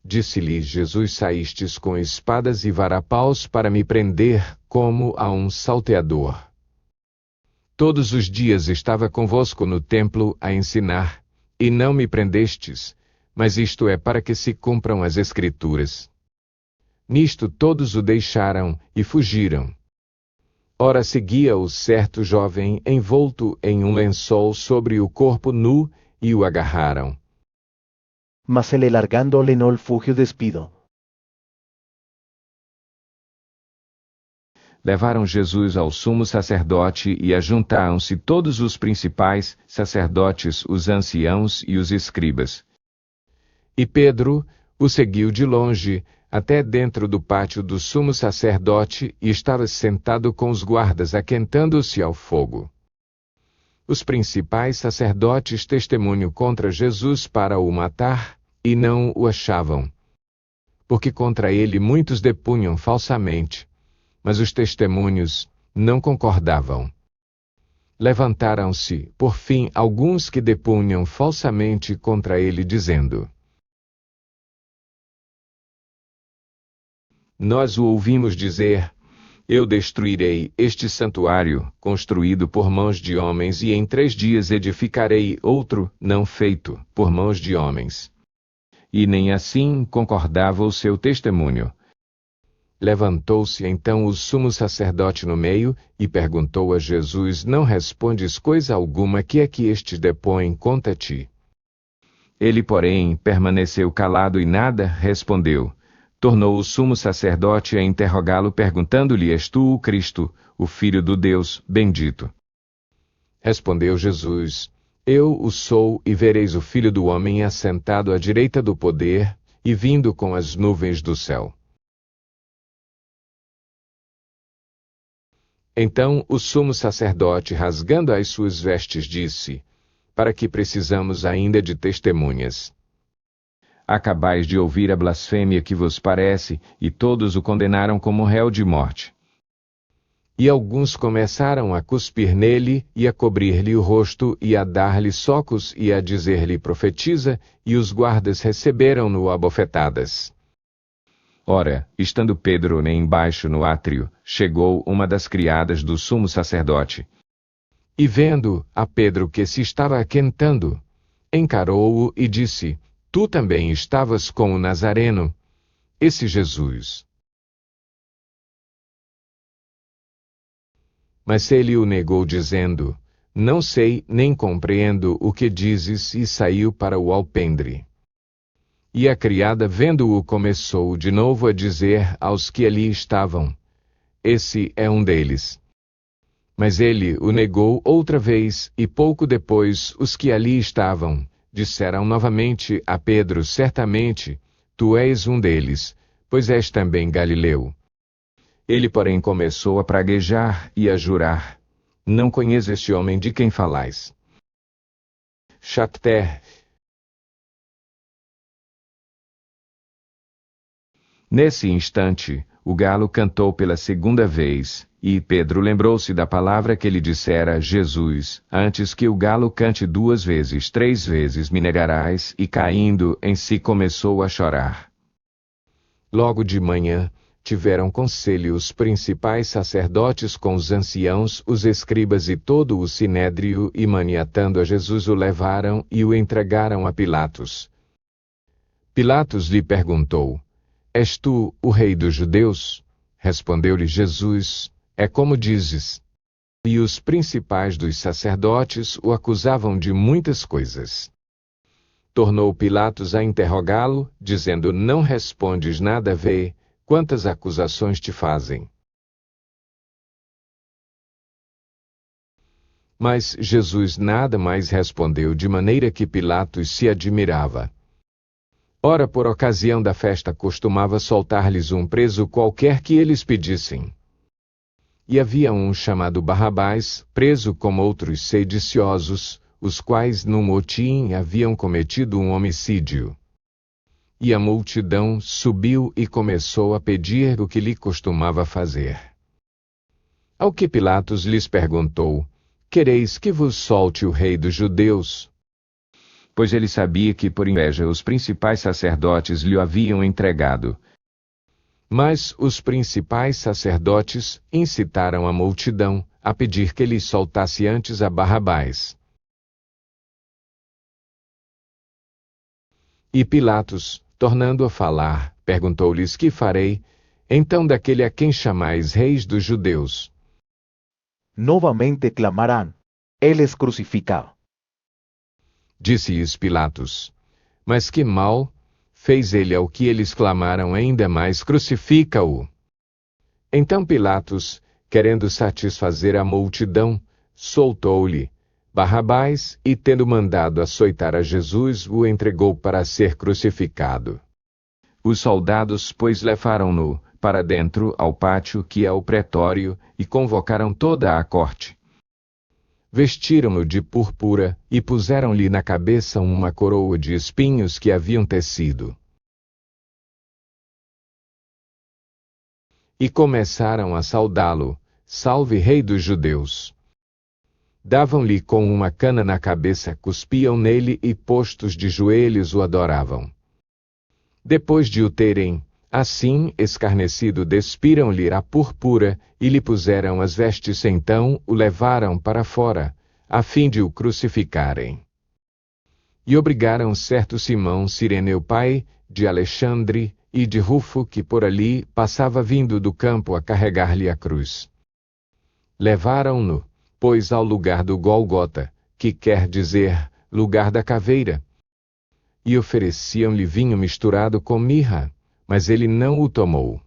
Disse-lhe Jesus: saístes com espadas e varapaus para me prender, como a um salteador. Todos os dias estava convosco no templo a ensinar, e não me prendestes, mas isto é para que se cumpram as Escrituras. Nisto todos o deixaram e fugiram. Ora, seguia-o certo jovem envolto em um lençol sobre o corpo nu, e o agarraram. Mas ele, largando o lençol, fugiu despido. Levaram Jesus ao sumo sacerdote, e ajuntaram-se todos os principais sacerdotes, os anciãos e os escribas. E Pedro o seguiu de longe, até dentro do pátio do sumo sacerdote, e estava sentado com os guardas, aquentando-se ao fogo. Os principais sacerdotes testemunham contra Jesus para o matar, e não o achavam. Porque contra ele muitos depunham falsamente, mas os testemunhos não concordavam. Levantaram-se, por fim, alguns que depunham falsamente contra ele, dizendo: nós o ouvimos dizer: eu destruirei este santuário, construído por mãos de homens, e em 3 dias edificarei outro, não feito por mãos de homens. E nem assim concordava o seu testemunho. Levantou-se então o sumo sacerdote no meio, e perguntou a Jesus: não respondes coisa alguma? Que é que estes depõem contra ti? Ele, porém, permaneceu calado e nada respondeu. Tornou o sumo sacerdote a interrogá-lo, perguntando-lhe: és tu o Cristo, o Filho do Deus bendito? Respondeu Jesus: eu o sou, e vereis o Filho do Homem assentado à direita do poder, e vindo com as nuvens do céu. Então o sumo sacerdote, rasgando as suas vestes, disse: para que precisamos ainda de testemunhas? acabais de ouvir a blasfêmia que vos parece, e todos o condenaram como réu de morte. E alguns começaram a cuspir nele, e a cobrir-lhe o rosto, e a dar-lhe socos, e a dizer-lhe profetiza, e os guardas receberam-no a bofetadas. Ora, estando Pedro embaixo no átrio, chegou uma das criadas do sumo sacerdote. E vendo a Pedro que se estava aquentando, encarou-o e disse: Tu também estavas com o Nazareno, esse Jesus. Mas ele o negou dizendo: Não sei nem compreendo o que dizes, e saiu para o alpendre. E a criada, vendo-o, começou de novo a dizer aos que ali estavam: Esse é um deles. Mas ele o negou outra vez, e pouco depois os que ali estavam disseram novamente a Pedro: Certamente, tu és um deles, pois és também Galileu. Ele, porém, começou a praguejar e a jurar: Não conheço este homem de quem falais. Chapter. Nesse instante, o galo cantou pela segunda vez, e Pedro lembrou-se da palavra que lhe dissera Jesus: Antes que o galo cante 2 vezes, 3 vezes me negarás, e caindo em si começou a chorar. Logo de manhã, tiveram conselho os principais sacerdotes com os anciãos, os escribas e todo o sinédrio, e maniatando a Jesus o levaram e o entregaram a Pilatos. Pilatos lhe perguntou: És tu o rei dos judeus? Respondeu-lhe Jesus: É como dizes. E os principais dos sacerdotes o acusavam de muitas coisas. Tornou Pilatos a interrogá-lo, dizendo: Não respondes nada, vê quantas acusações te fazem. Mas Jesus nada mais respondeu, de maneira que Pilatos se admirava. Ora, por ocasião da festa, costumava soltar-lhes um preso qualquer que eles pedissem. E havia um chamado Barrabás, preso com outros sediciosos, os quais num motim haviam cometido um homicídio. E a multidão subiu e começou a pedir o que lhe costumava fazer. Ao que Pilatos lhes perguntou: Quereis que vos solte o rei dos judeus? Pois ele sabia que por inveja os principais sacerdotes lhe haviam entregado. Mas os principais sacerdotes incitaram a multidão a pedir que lhe soltasse antes a Barrabás. E Pilatos, tornando a falar, perguntou-lhes: Que farei, então, daquele a quem chamais reis dos judeus? Novamente clamarán: Él es crucificado. Disse-lhes Pilatos: Mas que mal fez ele ao que eles clamaram ainda mais: Crucifica-o! Então Pilatos, querendo satisfazer a multidão, soltou-lhe Barrabás, e tendo mandado açoitar a Jesus, o entregou para ser crucificado. Os soldados, pois, levaram-no para dentro ao pátio que é o pretório, e convocaram toda a corte. Vestiram-no de púrpura, e puseram-lhe na cabeça uma coroa de espinhos que haviam tecido. E começaram a saudá-lo: Salve, Rei dos Judeus! Davam-lhe com uma cana na cabeça, cuspiam nele e, postos de joelhos, o adoravam. Depois de o terem, assim, escarnecido, despiram-lhe a púrpura, e lhe puseram as vestes, então o levaram para fora, a fim de o crucificarem. E obrigaram certo Simão Cireneu, pai de Alexandre, e de Rufo, que por ali passava vindo do campo, a carregar-lhe a cruz. Levaram-no, pois, ao lugar do Gólgota, que quer dizer lugar da caveira, e ofereciam-lhe vinho misturado com mirra, mas ele não o tomou.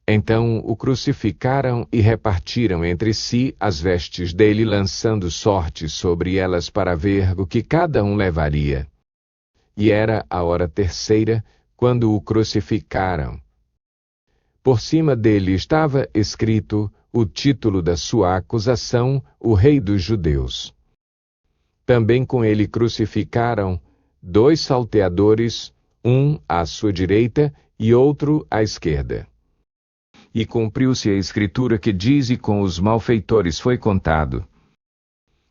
Então o crucificaram e repartiram entre si as vestes dele, lançando sorte sobre elas para ver o que cada um levaria. E era a hora terceira, quando o crucificaram. Por cima dele estava escrito o título da sua acusação: O Rei dos Judeus. Também com ele crucificaram 2 salteadores, um à sua direita e outro à esquerda. E cumpriu-se a escritura que diz: e com os malfeitores foi contado.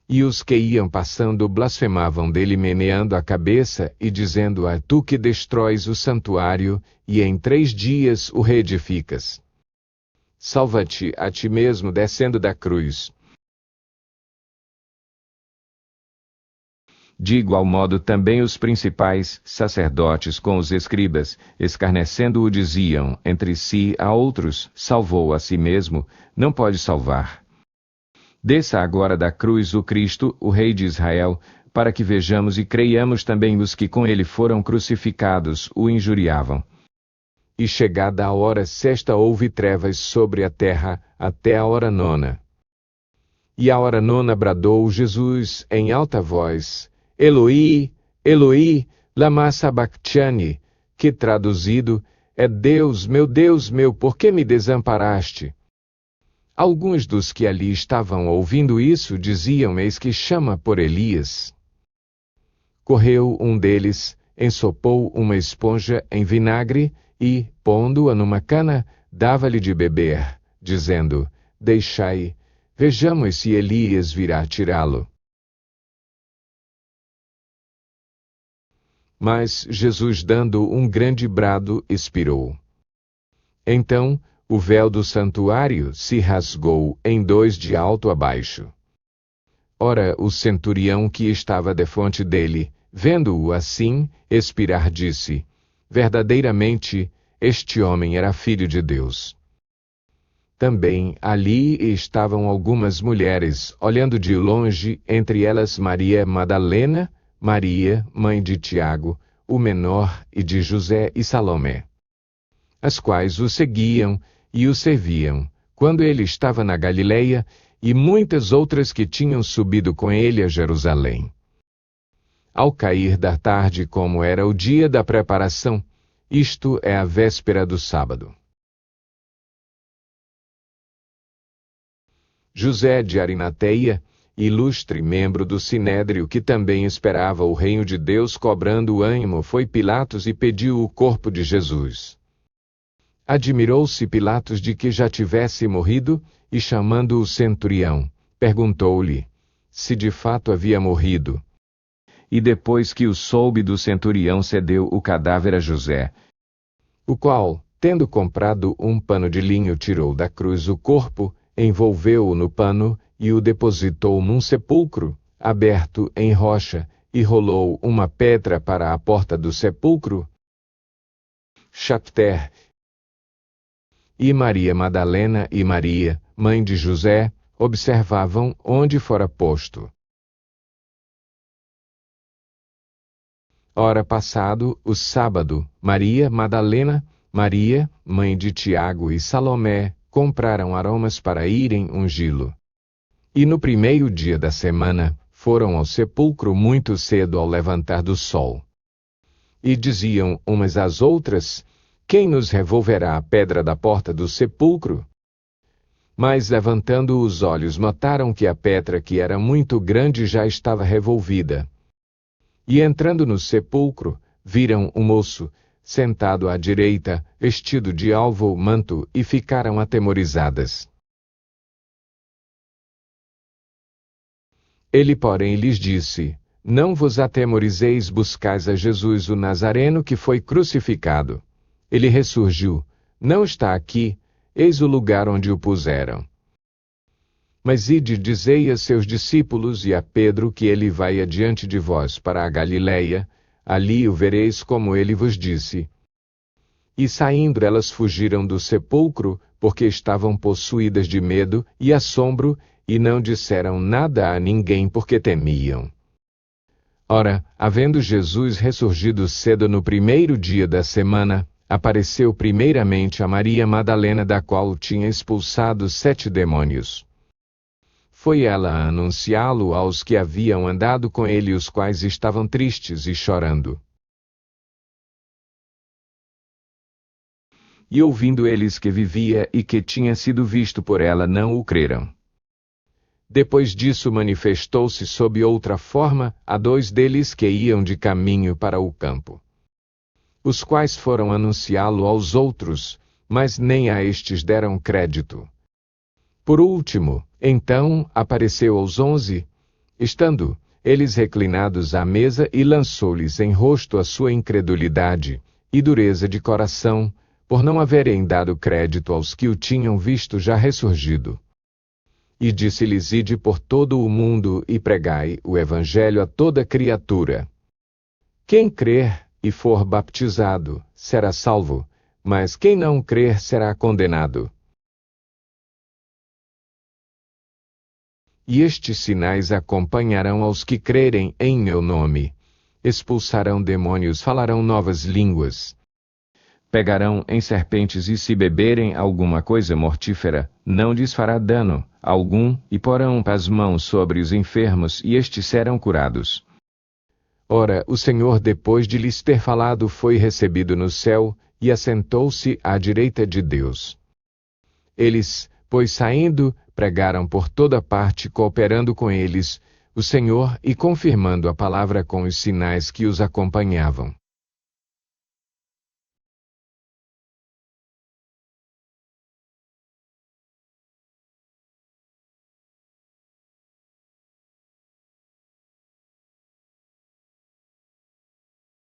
E os que iam passando blasfemavam dele, meneando a cabeça e dizendo: a tu que destróis o santuário, e em 3 dias o reedificas. Salva-te a ti mesmo descendo da cruz. De igual modo também os principais sacerdotes com os escribas, escarnecendo-o, diziam entre si a outros: salvou a si mesmo, não pode salvar. Desça agora da cruz o Cristo, o Rei de Israel, para que vejamos e creiamos também. Os que com ele foram crucificados o injuriavam. E chegada a hora sexta houve trevas sobre a terra, até a hora 9. E a hora 9 bradou Jesus em alta voz: Eloi, Eloi, lama sabachthani, que traduzido é: Deus, meu, por que me desamparaste? Alguns dos que ali estavam ouvindo isso diziam: eis que chama por Elias. Correu um deles, ensopou uma esponja em vinagre e, pondo-a numa cana, dava-lhe de beber, dizendo: deixai, vejamos se Elias virá tirá-lo. Mas Jesus, dando um grande brado, expirou. Então, o véu do santuário se rasgou em 2 de alto a baixo. Ora, o centurião que estava defronte dele, vendo-o assim expirar, disse: verdadeiramente, este homem era filho de Deus. Também ali estavam algumas mulheres, olhando de longe, entre elas Maria Madalena, Maria, mãe de Tiago, o menor, e de José e Salomé, as quais o seguiam e o serviam, quando ele estava na Galileia, e muitas outras que tinham subido com ele a Jerusalém. Ao cair da tarde, como era o dia da preparação, isto é a véspera do sábado, José de Arimateia, ilustre membro do Sinédrio, que também esperava o reino de Deus, cobrando ânimo, foi Pilatos e pediu o corpo de Jesus. Admirou-se Pilatos de que já tivesse morrido, e chamando o centurião, perguntou-lhe se de fato havia morrido. E depois que o soube do centurião, cedeu o cadáver a José, o qual, tendo comprado um pano de linho, tirou da cruz o corpo, envolveu-o no pano e o depositou num sepulcro, aberto em rocha, e rolou uma pedra para a porta do sepulcro. Chapter. E Maria Madalena e Maria, mãe de José, observavam onde fora posto. Ora passado o sábado, Maria Madalena, Maria, mãe de Tiago e Salomé, compraram aromas para irem ungí-lo. E no primeiro dia da semana, foram ao sepulcro muito cedo, ao levantar do sol. E diziam umas às outras: quem nos revolverá a pedra da porta do sepulcro? Mas levantando os olhos, notaram que a pedra, que era muito grande, já estava revolvida. E entrando no sepulcro, viram um moço, sentado à direita, vestido de alvo manto, e ficaram atemorizadas. Ele, porém, lhes disse: não vos atemorizeis, buscais a Jesus o Nazareno, que foi crucificado. Ele ressurgiu, não está aqui, eis o lugar onde o puseram. Mas ide, dizei a seus discípulos e a Pedro que ele vai adiante de vós para a Galileia, ali o vereis como ele vos disse. E saindo, elas fugiram do sepulcro, porque estavam possuídas de medo e assombro, e não disseram nada a ninguém, porque temiam. Ora, havendo Jesus ressurgido cedo no primeiro dia da semana, apareceu primeiramente a Maria Madalena, da qual tinha expulsado 7 demônios. Foi ela a anunciá-lo aos que haviam andado com ele, os quais estavam tristes e chorando. E ouvindo eles que vivia e que tinha sido visto por ela, não o creram. Depois disso manifestou-se sob outra forma a 2 deles que iam de caminho para o campo, os quais foram anunciá-lo aos outros, mas nem a estes deram crédito. Por último, então, apareceu aos 11, estando eles reclinados à mesa, e lançou-lhes em rosto a sua incredulidade e dureza de coração, por não haverem dado crédito aos que o tinham visto já ressurgido. E disse-lhes: ide por todo o mundo e pregai o evangelho a toda criatura. Quem crer e for baptizado será salvo, mas quem não crer será condenado. E estes sinais acompanharão aos que crerem em meu nome: expulsarão demônios, falarão novas línguas, Pegarão em serpentes, e se beberem alguma coisa mortífera, não lhes fará dano algum, e porão as mãos sobre os enfermos, e estes serão curados. Ora, o Senhor, depois de lhes ter falado, foi recebido no céu, e assentou-se à direita de Deus. Eles, pois, saindo, pregaram por toda parte, cooperando com eles o Senhor e confirmando a palavra com os sinais que os acompanhavam.